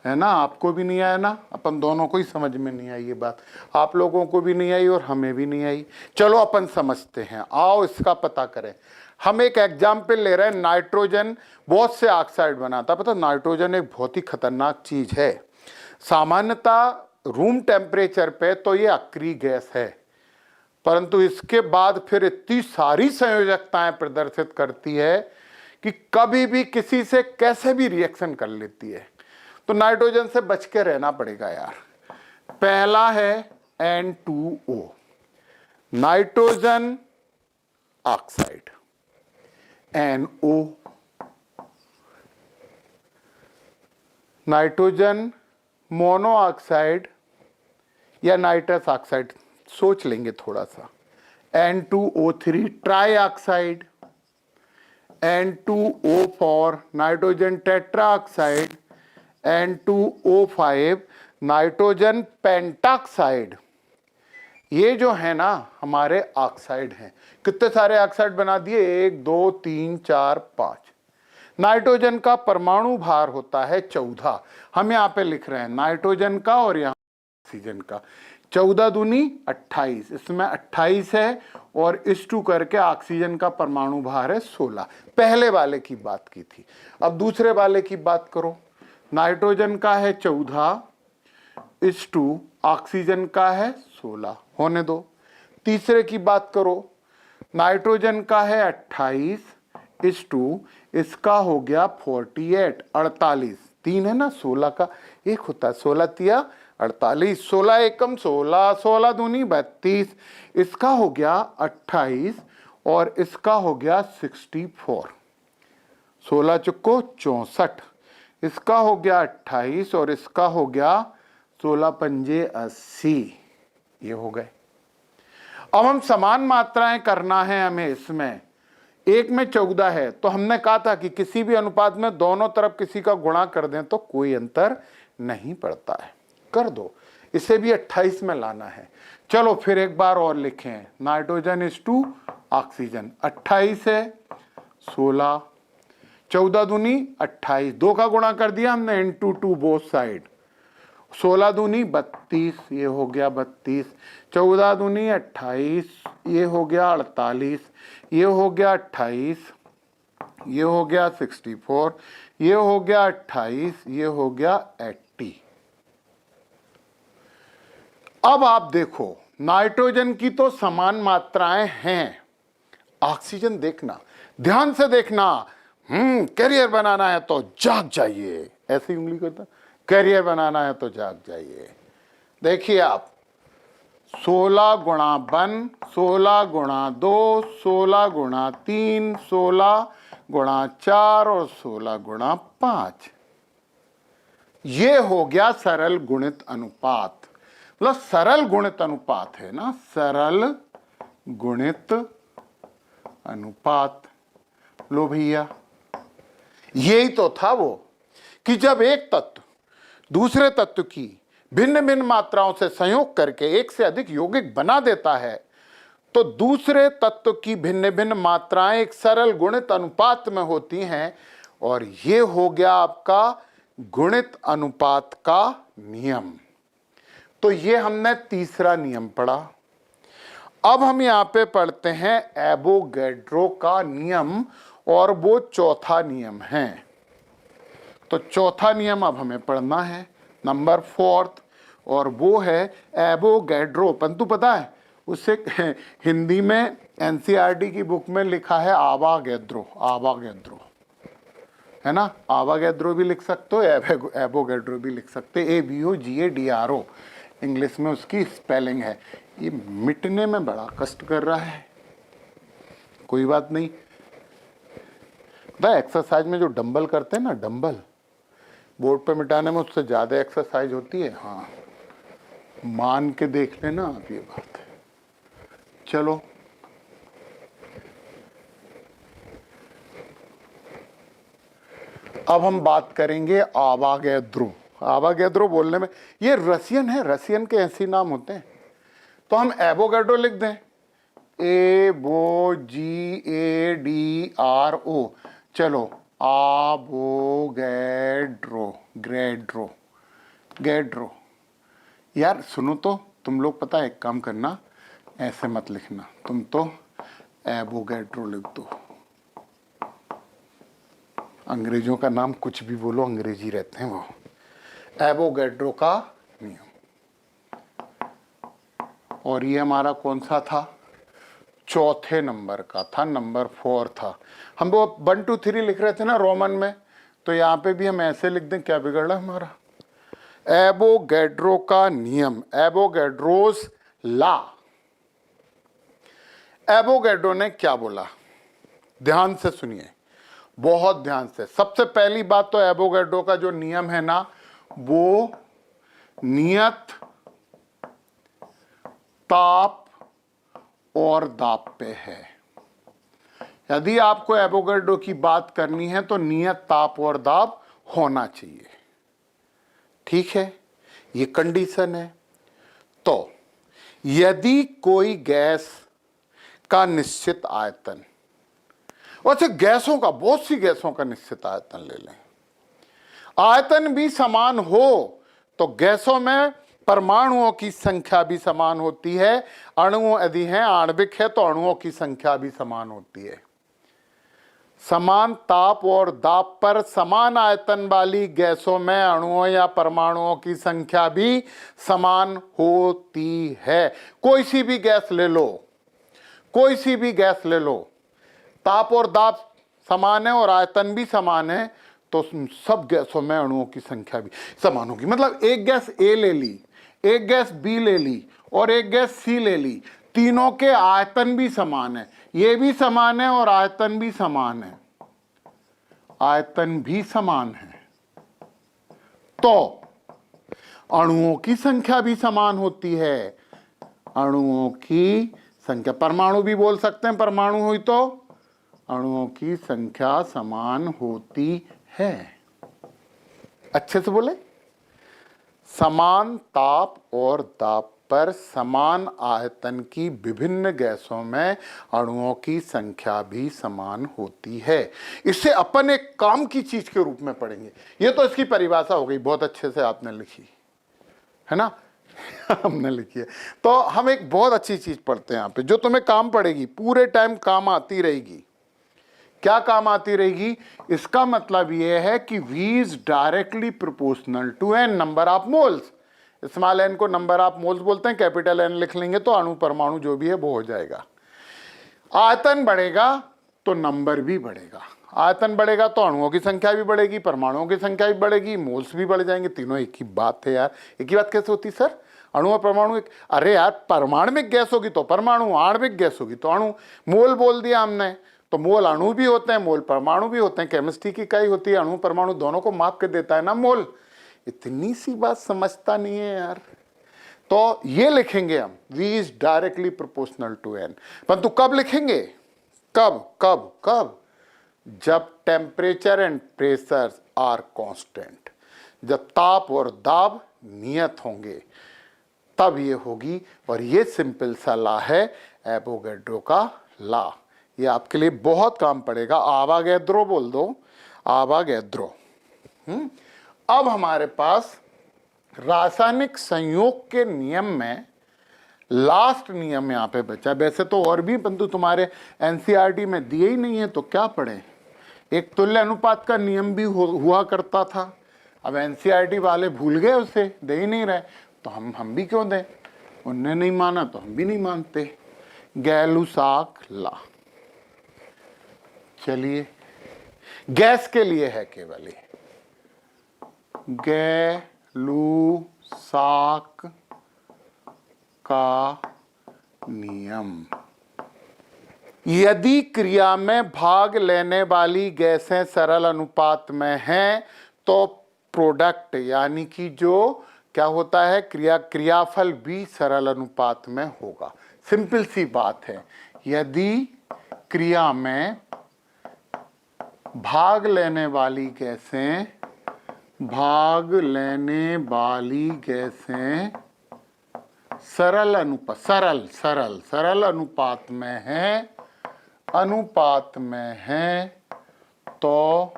है ना? आपको भी नहीं आया ना? अपन दोनों को ही समझ में नहीं आई ये बात, आप लोगों को भी नहीं आई और हमें भी नहीं आई। चलो अपन समझते हैं, आओ इसका पता करें। हम एक एग्जाम्पल ले रहे हैं, नाइट्रोजन बहुत से ऑक्साइड बनाता। पता नाइट्रोजन एक बहुत ही खतरनाक चीज है। सामान्यतः रूम टेम्परेचर पे तो ये अक्रिय गैस है, परंतु इसके बाद फिर इतनी सारी संयोजकताएं प्रदर्शित करती है कि कभी भी किसी से कैसे भी रिएक्शन कर लेती है। तो नाइट्रोजन से बच के रहना पड़ेगा यार। पहला है N2O, nitrogen oxide, NO, nitrogen monoxide या नाइट्रस ऑक्साइड, सोच लेंगे थोड़ा सा, N2O3 trioxide, N2O4 nitrogen tetraoxide, N2O5 nitrogen pentoxide. ये जो है ना हमारे ऑक्साइड हैं। कितने सारे ऑक्साइड बना दिए? 1 2 3 4 5। नाइट्रोजन का परमाणु भार होता है 14। हम यहाँ पे लिख रहे हैं नाइट्रोजन का और यहाँ ऑक्सीजन का। 14 दूनी 28, इसमें 28 है और इस 2 करके ऑक्सीजन का परमाणु भार है 16। पहले वाले की बात की थी। अब दूसरे वाले की बात करो। नाइट्रोजन का है 14, इस 2 ऑक्सीजन का है 16, होने दो। तीसरे की बात करो, नाइट्रोजन का है 28, इस 2 इसका हो गया 48, 48। 3 है ना, 16 का 1 होता है, 16 तिया 48, 16 एकम 16, 16 दूनी 32, इसका हो गया 28 और इसका हो गया 64, 16 चुक्को 64, इसका हो गया 28 और इसका हो गया 16 पंजे 80। ये हो गए। अब हम समान मात्राएं करना है हमें इसमें। 1 में 14 है, तो हमने कहा था कि किसी भी अनुपात में दोनों तरफ किसी का गुणा कर दें तो कोई अंतर नहीं पड़ता है। कर दो, इसे भी 28 में लाना है। चलो फिर एक बार और लिखें, नाइट्रोजन इज टू ऑक्सीजन। 28 है 16, 14 दूनी 28, 2 का गुणा कर दिया हमने, इंटू 2 बोथ साइड। 16 दूनी 32, ये हो गया 32, 14 दूनी 28, ये हो गया 48, ये हो गया 28, ये हो गया 64, ये हो गया 28, ये हो गया 80। अब आप देखो, नाइट्रोजन की तो समान मात्राएं हैं, ऑक्सीजन देखना, ध्यान से देखना। कैरियर बनाना है तो जाग जाइए, ऐसी उंगली करता, कैरियर बनाना है तो जाग जाइए। देखिए आप, 16 गुणा 1, 16 गुणा 2, 16 गुणा 3, 16 गुणा 4 और 16 गुणा 5, ये हो गया सरल गुणित अनुपात। मतलब सरल गुणित अनुपात है ना, सरल गुणित अनुपात। लो भैया, यही तो था वो, कि जब एक तत्व दूसरे तत्व की भिन्न भिन्न मात्राओं से संयोग करके एक से अधिक यौगिक बना देता है, तो दूसरे तत्व की भिन्न भिन्न मात्राएं एक सरल गुणित अनुपात में होती हैं, और ये हो गया आपका गुणित अनुपात का नियम। तो ये हमने तीसरा नियम पढ़ा। अब हम यहां पे पढ़ते हैं एवोगैड्रो का नियम, और वो चौथा नियम है। तो चौथा नियम अब हमें पढ़ना है, नंबर 4, और वो है एवोगैड्रो। परंतु पता है, उससे हिंदी में एनसीईआरटी की बुक में लिखा है आवागैद्रो, आवागैद्रो है ना, आवागैद्रो भी लिख सकते हो, एवोगैड्रो भी लिख सकते, AVOGADRO इंग्लिश में उसकी स्पेलिंग है। ये मिटने में बड़ा कष्ट कर रहा है, कोई बात नहीं। एक्सरसाइज में जो डंबल करते हैं ना, डंबल बोर्ड पे मिटाने में उससे ज्यादा एक्सरसाइज होती है। हाँ, मान के देख लेना आप ये बात। चलो अब हम बात करेंगे आवागैद्रो। आवागैद्रो बोलने में, ये रसियन है, रसियन के ऐसे नाम होते हैं, तो हम एवोगैड्रो लिख दें, AVOGADRO। चलो आवोगैड्रो, ग्रेड्रो, गैड्रो। यार सुनो तो, तुम लोग पता है, एक काम करना, ऐसे मत लिखना, तुम तो एवोगैड्रो लिख दो। अंग्रेजों का नाम कुछ भी बोलो, अंग्रेजी रहते हैं वो। एवोगैड्रो का नियम, और ये हमारा कौन सा था, चौथे नंबर का था, नंबर 4 था। हम वो 1 2 3 लिख रहे थे ना रोमन में, तो यहाँ पे भी हम ऐसे लिख दें, क्या बिगड़ रहा है हमारा। एवोगैड्रो का नियम, एवोगैड्रोस लॉ। एवोगैड्रो ने क्या बोला, ध्यान से सुनिए, बहुत ध्यान से। सबसे पहली बात तो एवोगैड्रो का जो नियम है ना, वो नियत ताप और दाब पे है। यदि आपको एवोगैड्रो की बात करनी है तो नियत ताप और दाब होना चाहिए, ठीक है, ये कंडीशन है। तो यदि कोई गैस का निश्चित आयतन, वैसे गैसों का, बहुत सी गैसों का निश्चित आयतन ले लें, आयतन भी समान हो, तो गैसों में परमाणुओं की संख्या भी समान होती है। अणु यदि हैं, आणविक है, तो अणुओं की संख्या भी समान होती है। समान ताप और दाब पर समान आयतन वाली गैसों में अणुओं या परमाणुओं की संख्या भी समान होती है। कोई सी भी गैस ले लो, कोई सी भी गैस ले लो, ताप और दाब समान है और आयतन भी समान है, तो सब गैसों में अणुओं की संख्या भी समान होगी। मतलब एक गैस ए ले ली, एक गैस बी ले ली और एक गैस सी ले ली, तीनों के आयतन भी समान है, ये भी समान है और आयतन भी समान है, आयतन भी समान है, तो अणुओं की संख्या भी समान होती है। अणुओं की संख्या, परमाणु भी बोल सकते हैं, परमाणु हुई तो अणुओं की संख्या समान होती है। अच्छे से बोले। समान ताप और दाब पर समान आयतन की विभिन्न गैसों में अणुओं की संख्या भी समान होती है। इसे अपन एक काम की चीज के रूप में पढ़ेंगे। ये तो इसकी परिभाषा हो गई, बहुत अच्छे से आपने लिखी है ना। हमने लिखी है। तो हम एक बहुत अच्छी चीज पढ़ते हैं यहां पे, जो तुम्हें काम पड़ेगी, पूरे टाइम काम आती रहेगी। क्या काम आती रहेगी? इसका मतलब यह है कि V is directly proportional to n number of moles. Small n को नंबर ऑफ मोल्स बोलते हैं, कैपिटल N लिख लेंगे तो अणु परमाणु जो भी है वो हो जाएगा। आयतन बढ़ेगा तो नंबर भी बढ़ेगा। आयतन बढ़ेगा तो अणुओं की संख्या भी बढ़ेगी, परमाणुओं की संख्या भी बढ़ेगी, मोल्स भी बढ़ जाएंगे। तीनों एक ही बात है यार। एक ही बात कैसे होती सर? अणु और परमाणु एक, अरे यार परमाणविक गैस होगी तो परमाणु, आणविक गैस होगी तो अणु। मोल बोल दिया हमने तो मोल अणु भी होते हैं, मोल परमाणु भी होते हैं। केमिस्ट्री की इकाई होती है अणु परमाणु दोनों को माप के देता है ना मोल। इतनी सी बात समझता नहीं है यार। तो ये लिखेंगे हम, V is directly proportional to n। परंतु कब लिखेंगे? कब कब कब? जब temperature and pressure are constant, जब ताप और दाब नियत होंगे तब ये होगी। और ये सिंपल सा लॉ है एवोगैड्रो का लॉ। ये आपके लिए बहुत काम पड़ेगा। आवागैद्रो बोल दो, आवागैद्रो। अब हमारे पास रासायनिक संयोग के नियम में लास्ट नियम यहां पे बचा। वैसे तो और भी परंतु तुम्हारे एनसीईआरटी में दिए ही नहीं है तो क्या पढ़े। एक तुल्य अनुपात का नियम भी हुआ करता था। अब एनसीईआरटी वाले भूल गए, उसे दे ही नहीं रहे तो हम भी क्यों दें। उनने नहीं माना तो हम भी नहीं मानते। गैलुसाक लॉ। चलिए, गैस के लिए है केवल ये, गैलुसाक का नियम। यदि क्रिया में भाग लेने वाली गैसें सरल अनुपात में हैं तो प्रोडक्ट यानी कि जो क्या होता है क्रियाफल भी सरल अनुपात में होगा। सिंपल सी बात है। यदि क्रिया में भाग लेने वाली गैसें सरल अनुपात में है तो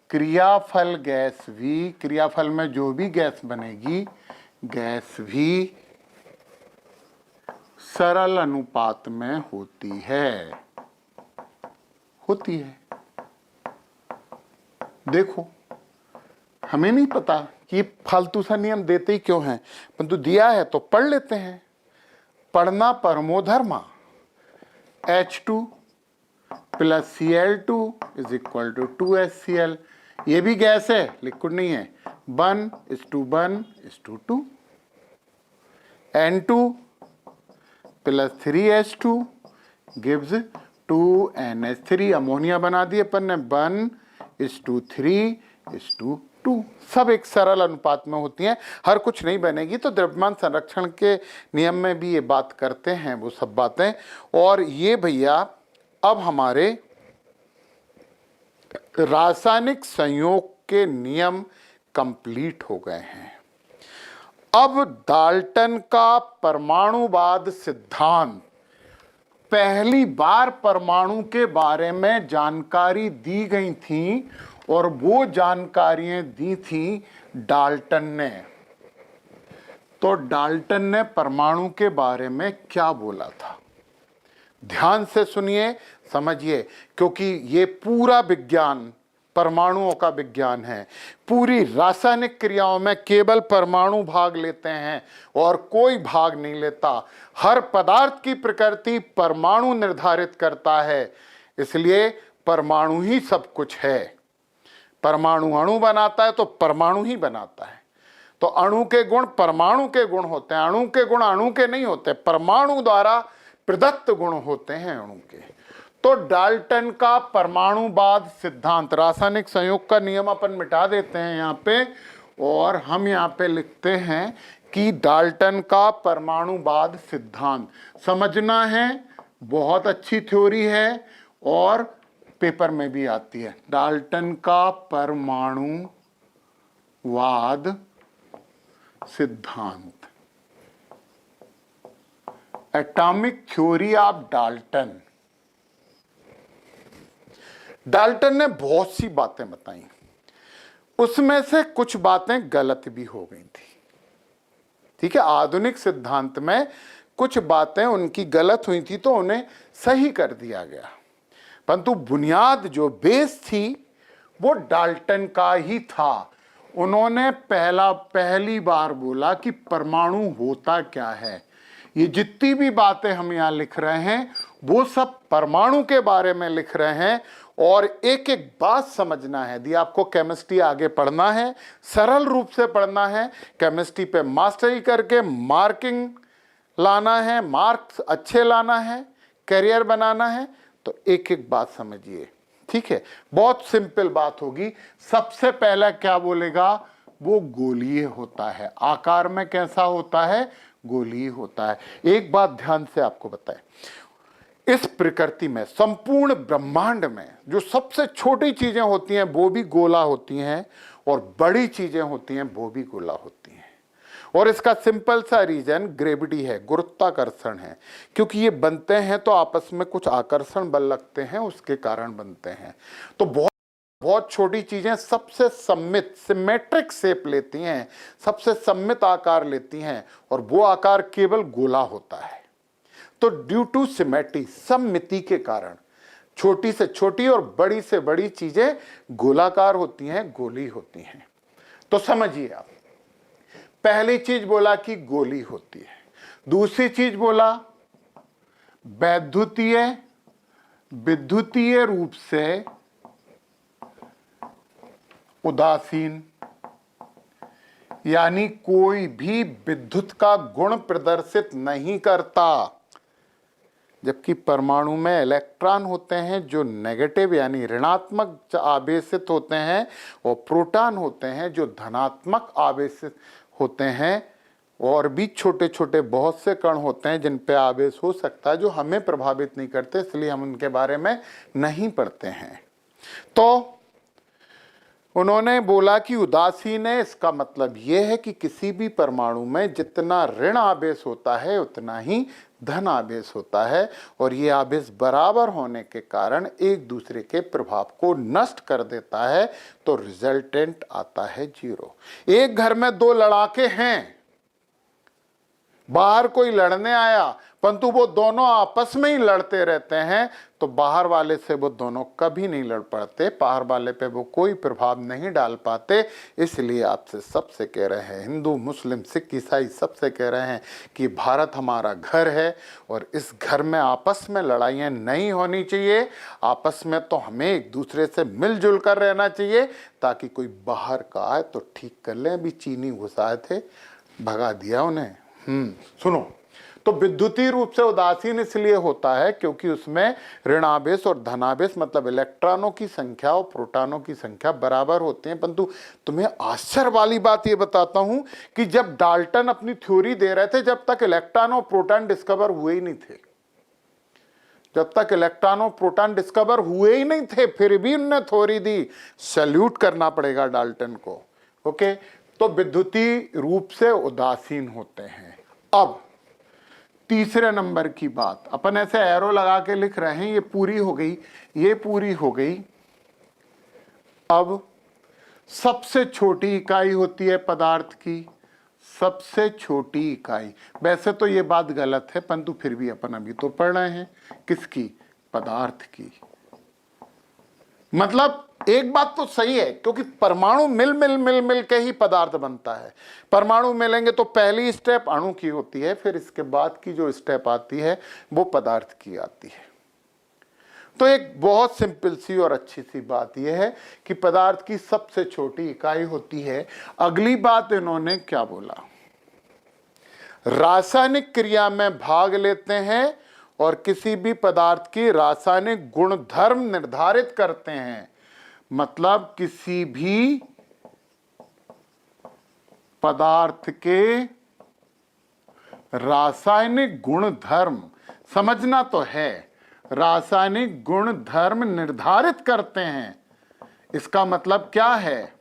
क्रियाफल गैस भी, क्रियाफल में जो भी गैस बनेगी गैस भी सरल अनुपात में होती है। देखो, हमें नहीं पता कि फालतू सा नियम देते ही क्यों हैं, परंतु दिया है तो पढ़ लेते हैं। पढ़ना परमो धर्मा। H2 plus Cl2 is equal to 2HCl। ये भी गैस है, लिक्विड नहीं है। 1:1:2। N2 plus 3H2 gives 2NH3। Ammonia बना दिए अपन ने। 1:3:2। सब एक सरल अनुपात में होती हैं। हर कुछ नहीं बनेगी तो द्रव्यमान संरक्षण के नियम में भी ये बात करते हैं वो सब बातें। और ये भैया अब हमारे रासायनिक संयोग के नियम कंप्लीट हो गए हैं। अब डाल्टन का परमाणुवाद सिद्धांत, पहली बार परमाणु के बारे में जानकारी दी गई थी और वो जानकारियां दी थी डाल्टन ने। तो डाल्टन ने परमाणु के बारे में क्या बोला था, ध्यान से सुनिए, समझिए, क्योंकि ये पूरा विज्ञान परमाणुओं का विज्ञान है। पूरी रासायनिक क्रियाओं में केवल परमाणु भाग लेते हैं और कोई भाग नहीं लेता। हर पदार्थ की प्रकृति परमाणु निर्धारित करता है, इसलिए परमाणु ही सब कुछ है। परमाणु अणु बनाता है तो परमाणु ही बनाता है। तो अणु के गुण परमाणु के गुण होते हैं, अणु के गुण अणु के नहीं होते, परमाणु द्वारा प्रदत्त गुण होते हैं अणु के। तो डाल्टन का परमाणुवाद सिद्धांत, रासायनिक संयोग का नियम अपन मिटा देते हैं यहाँ पे और हम यहाँ पे लिखते हैं कि डाल्टन का परमाणुवाद सिद्धांत समझना है। बहुत अच्छी थ्योरी है और पेपर में भी आती है, डाल्टन का परमाणुवाद सिद्धांत, atomic theory of Dalton. Dalton ने बहुत सी बातें बताई, उसमें से कुछ बातें गलत भी हो गई थी। ठीक है, आधुनिक सिद्धांत में कुछ बातें उनकी गलत हुई थी तो उन्हें सही कर दिया गया, परंतु बुनियाद जो बेस थी वो डाल्टन का ही था। उन्होंने पहली बार बोला कि परमाणु होता क्या है। ये जितनी भी बातें हम यहाँ लिख रहे हैं वो सब परमाणु के बारे में लिख रहे हैं। और एक एक बात समझना है, यदि आपको केमिस्ट्री आगे पढ़ना है, सरल रूप से पढ़ना है, केमिस्ट्री पे मास्टरी करके मार्किंग लाना है, मार्क्स अच्छे लाना है, करियर बनाना है, तो एक एक बात समझिए। ठीक है, बहुत सिंपल बात होगी। सबसे पहला क्या बोलेगा, वो गोलीय होता है। आकार में कैसा होता है, गोलीय होता है। एक बात ध्यान से आपको बताएं, इस प्रकृति में, संपूर्ण ब्रह्मांड में जो सबसे छोटी चीजें होती हैं वो भी गोला होती हैं, और बड़ी चीजें होती हैं वो भी गोला होती हैं। और इसका सिंपल सा रीजन ग्रेविटी है, गुरुत्वाकर्षण है, क्योंकि ये बनते हैं तो आपस में कुछ आकर्षण बल लगते हैं, उसके कारण बनते हैं। तो बहुत छोटी चीजें सबसे सममित, सिमेट्रिक शेप लेती हैं, सबसे सममित आकार लेती हैं, और वो आकार केवल गोला होता है। तो ड्यू टू सिमेट्री, सममिति के कारण छोटी से छोटी और बड़ी से बड़ी चीजें गोलाकार होती हैं, गोली होती हैं। तो समझिए आप, पहली चीज बोला कि गोली होती है, दूसरी चीज बोला विद्युतीय रूप से उदासीन, यानी कोई भी विद्युत का गुण प्रदर्शित नहीं करता। जबकि परमाणु में इलेक्ट्रॉन होते हैं जो नेगेटिव यानी ऋणात्मक आवेशित होते हैं, और प्रोटॉन होते हैं जो धनात्मक आवेशित होते हैं, और भी छोटे छोटे बहुत से कण होते हैं जिन पे आवेश हो सकता है जो हमें प्रभावित नहीं करते, इसलिए हम उनके बारे में नहीं पढ़ते हैं। तो उन्होंने बोला कि उदासीन है, इसका मतलब यह है कि किसी भी परमाणु में जितना ऋण आवेश होता है उतना ही धन आवेश होता है, और ये आवेश बराबर होने के कारण एक दूसरे के प्रभाव को नष्ट कर देता है, तो रिजल्टेंट आता है 0। एक घर में दो लड़ाके हैं, बाहर कोई लड़ने आया, परंतु वो दोनों आपस में ही लड़ते रहते हैं, तो बाहर वाले से वो दोनों कभी नहीं लड़ पाते, बाहर वाले पे वो कोई प्रभाव नहीं डाल पाते। इसलिए आपसे सबसे कह रहे हैं, हिंदू मुस्लिम सिख ईसाई सबसे कह रहे हैं कि भारत हमारा घर है, और इस घर में आपस में लड़ाइयाँ नहीं होनी चाहिए। आपस में तो हमें एक दूसरे से मिलजुल कर रहना चाहिए, ताकि कोई बाहर का आए तो ठीक कर लें। अभी चीनी घुसाए थे, भगा दिया उन्हें। सुनो, तो विद्युतीय रूप से उदासीन इसलिए होता है क्योंकि उसमें ऋणावेश और धनावेश, मतलब इलेक्ट्रॉनों की संख्या और प्रोटॉनों की संख्या बराबर होते हैं। परंतु तुम्हें आश्चर्य वाली बात ये बताता हूं कि जब डाल्टन अपनी थ्योरी दे रहे थे, जब तक इलेक्ट्रॉन और प्रोटॉन डिस्कवर हुए ही नहीं थे, जब तक इलेक्ट्रॉन और प्रोटॉन डिस्कवर हुए ही नहीं थे, फिर भी उन्होंने थ्योरी दी। सैल्यूट करना पड़ेगा डाल्टन को। ओके, तो विद्युतीय रूप से उदासीन होते हैं। अब तीसरे नंबर की बात, अपन ऐसे एरो लगा के लिख रहे हैं, ये पूरी हो गई, ये पूरी हो गई। अब सबसे छोटी इकाई होती है पदार्थ की, सबसे छोटी इकाई। वैसे तो ये बात गलत है, परंतु फिर भी अपन अभी तो पढ़ रहे हैं, किसकी, पदार्थ की। मतलब एक बात तो सही है, क्योंकि परमाणु मिल के ही पदार्थ बनता है। परमाणु मिलेंगे तो पहली स्टेप अणु की होती है, फिर इसके बाद की जो स्टेप आती है वो पदार्थ की आती है। तो एक बहुत सिंपल सी और अच्छी सी बात यह है कि पदार्थ की सबसे छोटी इकाई होती है। अगली बात इन्होंने क्या बोला, रासायनिक क्रिया में भाग लेते हैं और किसी भी पदार्थ की रासायनिक गुणधर्म निर्धारित करते हैं। मतलब किसी भी पदार्थ के रासायनिक गुणधर्म समझना तो है। रासायनिक गुण धर्म निर्धारित करते हैं। इसका मतलब क्या है?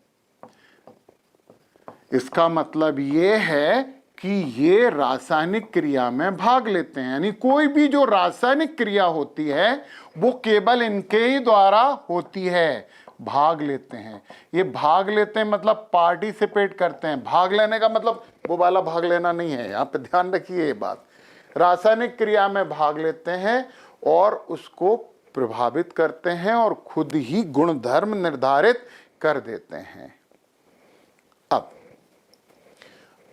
इसका मतलब ये है कि ये रासायनिक क्रिया में भाग लेते हैं। यानी कोई भी जो रासायनिक क्रिया होती है वो केवल इनके ही द्वारा होती है, भाग लेते हैं। ये भाग लेते हैं मतलब पार्टिसिपेट करते हैं। भाग लेने का मतलब वो वाला भाग लेना नहीं है, यहां पे ध्यान रखिए ये बात। रासायनिक क्रिया में भाग लेते हैं और उसको प्रभावित करते हैं और खुद ही गुणधर्म निर्धारित कर देते हैं।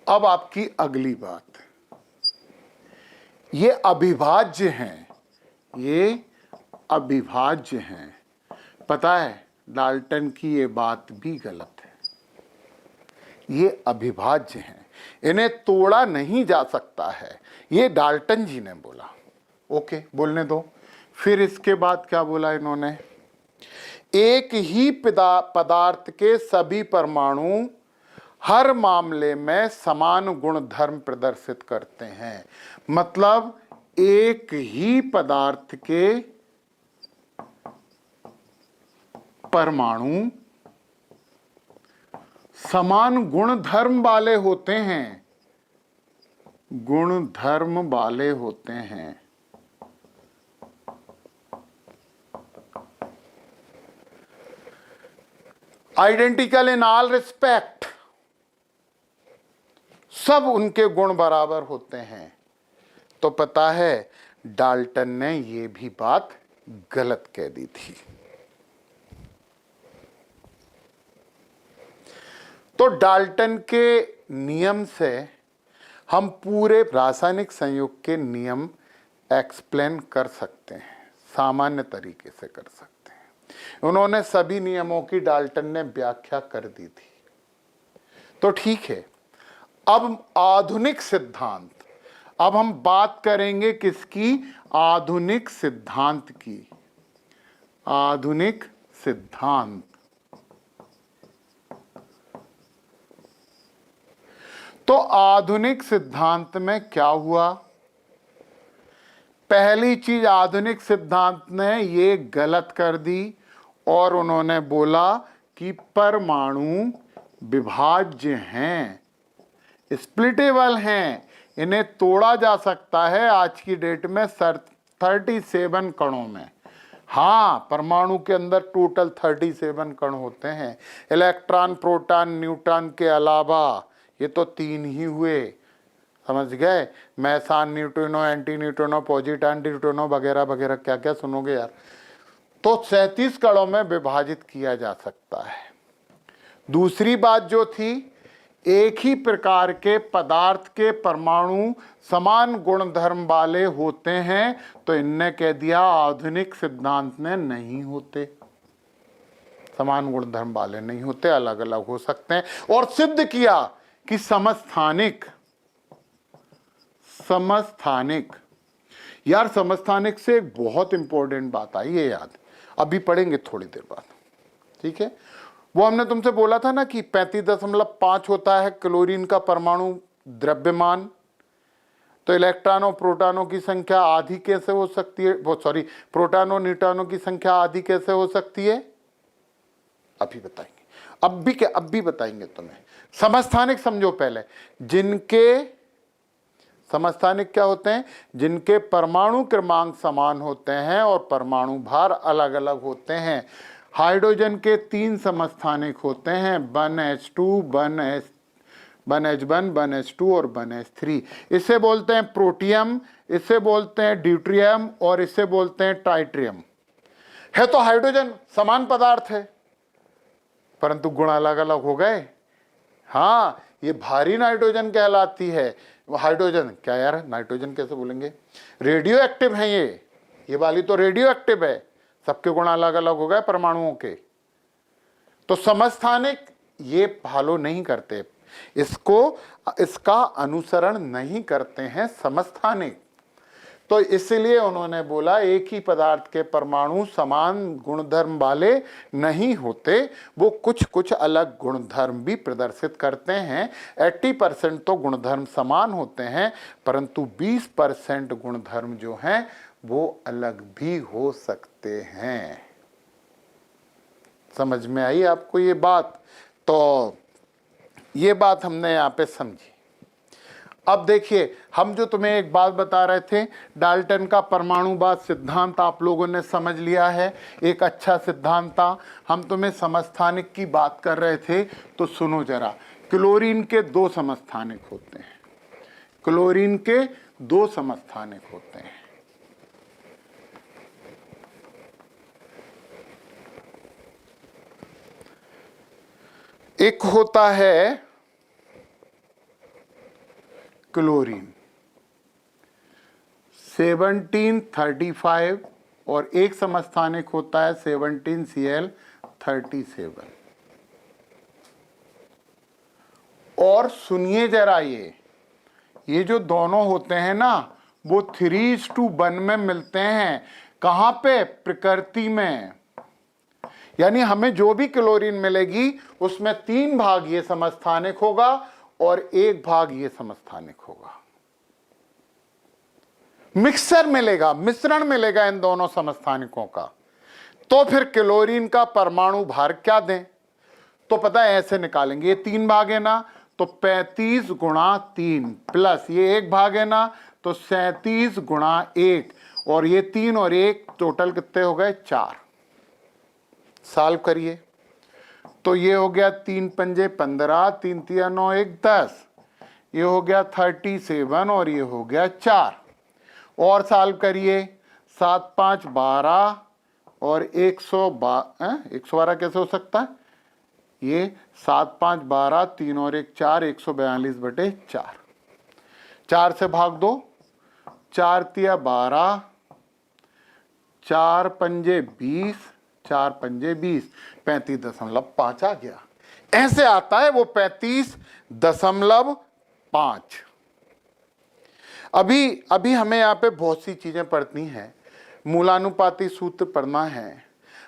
अब आपकी अगली बात, ये अविभाज्य हैं, ये अविभाज्य हैं। पता है डाल्टन की ये बात भी गलत है। ये अविभाज्य हैं, इन्हें तोड़ा नहीं जा सकता है, ये डाल्टन जी ने बोला। ओके, बोलने दो। फिर इसके बाद क्या बोला इन्होंने? एक ही पदार्थ के सभी परमाणु हर मामले में समान गुण धर्म प्रदर्शित करते हैं। मतलब एक ही पदार्थ के परमाणु समान गुण धर्म वाले होते हैं, गुण धर्म वाले होते हैं। आइडेंटिकल इन ऑल रिस्पेक्ट, सब उनके गुण बराबर होते हैं। तो पता है डाल्टन ने ये भी बात गलत कह दी थी। तो डाल्टन के नियम से हम पूरे रासायनिक संयुग के नियम एक्सप्लेन कर सकते हैं, सामान्य तरीके से कर सकते हैं। उन्होंने सभी नियमों की डाल्टन ने व्याख्या कर दी थी। तो ठीक है, अब आधुनिक सिद्धांत, अब हम बात करेंगे किसकी? आधुनिक सिद्धांत की। आधुनिक सिद्धांत। तो आधुनिक सिद्धांत में क्या हुआ? पहली चीज, आधुनिक सिद्धांत ने ये गलत कर दी और उन्होंने बोला कि परमाणु विभाज्य हैं, स्प्लिटेबल हैं, इन्हें तोड़ा जा सकता है आज की डेट में 37 कणों में। हाँ, परमाणु के अंदर टोटल 37 कण होते हैं। इलेक्ट्रॉन, प्रोटॉन, न्यूट्रॉन के अलावा ये तो 3 ही हुए, समझ गए? Mason, neutrino, anti neutrino, positron, neutrino वगैरह वगैरह, क्या क्या सुनोगे यार। तो 37 कणों में विभाजित किया जा सकता है। दूसरी बात जो थी, एक ही प्रकार के पदार्थ के परमाणु समान गुण धर्म वाले होते हैं। तो इनने कह दिया आधुनिक सिद्धांत ने नहीं होते, समान गुण धर्म वाले नहीं होते, अलग अलग हो सकते हैं। और सिद्ध किया कि समस्थानिक, समस्थानिक, यार समस्थानिक से एक बहुत इंपॉर्टेंट बात आई है याद, अभी पढ़ेंगे थोड़ी देर बाद, ठीक है? वो हमने तुमसे बोला था ना कि 35.5 होता है क्लोरीन का परमाणु द्रव्यमान। तो इलेक्ट्रॉनों प्रोटॉनों की संख्या आधी कैसे हो सकती है? वो सॉरी, प्रोटॉनों न्यूट्रॉनों की संख्या आधी कैसे हो सकती है? अभी बताएंगे, अब भी बताएंगे तुम्हें। समस्थानिक समझो पहले। जिनके समस्थानिक क्या होते हैं? जिनके परमाणु क्रमांक समान होते हैं और परमाणु भार अलग अलग होते हैं। हाइड्रोजन के 3 समस्थानिक होते हैं, 1s2, 1s1, 1s2 और 1s3। इसे बोलते हैं प्रोटियम, इसे बोलते हैं ड्यूट्रियम और इसे बोलते हैं ट्राइट्रियम। है तो हाइड्रोजन समान पदार्थ है, परंतु गुण अलग अलग हो गए। हाँ, ये भारी नाइट्रोजन कहलाती है। हाइड्रोजन क्या यार, नाइट्रोजन कैसे बोलेंगे? रेडियो एक्टिव है ये वाली तो रेडियो एक्टिव है। सबके गुण अलग अलग हो गए परमाणुओं के। तो समस्थानिक ये फॉलो नहीं करते, इसका अनुसरण नहीं करते हैं समस्थानिक। तो इसलिए उन्होंने बोला एक ही पदार्थ के परमाणु समान गुणधर्म वाले नहीं होते, वो कुछ कुछ अलग गुणधर्म भी प्रदर्शित करते हैं। 80% तो गुणधर्म समान होते हैं, परंतु 20% गुणधर्म जो हैं वो अलग भी हो सकते हैं। समझ में आई आपको ये बात? तो ये बात हमने यहाँ पे समझी। अब देखिए, हम जो तुम्हें एक बात बता रहे थे, डाल्टन का परमाणुवाद सिद्धांत आप लोगों ने समझ लिया है, एक अच्छा सिद्धांत था। हम तुम्हें समस्थानिक की बात कर रहे थे, तो सुनो जरा। क्लोरीन के 2 समस्थानिक होते हैं। क्लोरीन के 2 समस्थानिक होते हैं। एक होता है क्लोरीन 1735 और एक समस्थानिक होता है 17Cl37। और सुनिए जरा, ये जो दोनों होते हैं ना, वो 3:1 में मिलते हैं। कहां पे? प्रकृति में। यानी हमें जो भी क्लोरीन मिलेगी उसमें 3 भाग ये समस्थानिक होगा और 1 भाग ये समस्थानिक होगा। मिक्सचर मिलेगा, मिश्रण मिलेगा इन दोनों समस्थानिकों का। तो फिर क्लोरीन का परमाणु भार क्या दें? तो पता है, ऐसे निकालेंगे। ये 3 भाग है ना, तो 35 × 3 प्लस ये 1 भाग है ना, तो 37 × 1, और ये 3 और 1 टोटल कितने हो गए? 4। सॉल्व करिए तो ये हो गया 3 पंजे 15, 3 तिया 9, 1 10, ये हो गया 37 और ये हो गया 4। और सॉल्व करिए, 7 5 12 और 112 कैसे हो सकता है? ये 7 5 12, 3 और 1 4, 142/4। 4 से भाग दो, 4 तिया 12, 4 पंजे 20, 4 पंजे 20, 35.5 आ गया। ऐसे आता है वो 35.5। अभी हमें यहाँ पे बहुत सी चीजें पढ़नी है। मूलानुपाती सूत्र पढ़ना है,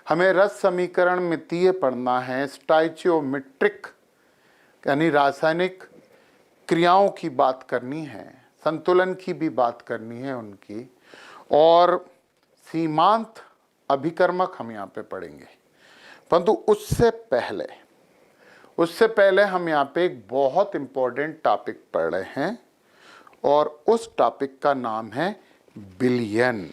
हमें रस समीकरण मितीय पढ़ना है, स्टाइचियोमेट्रिक यानी रासायनिक क्रियाओं की बात करनी है, संतुलन की भी बात करनी है उनकी, और सीमांत अभिकर्मक हम यहाँ पे पढ़ेंगे। परंतु उससे पहले हम यहाँ पे एक बहुत इंपॉर्टेंट टॉपिक पढ़ रहे हैं, और उस टॉपिक का नाम है विलयन।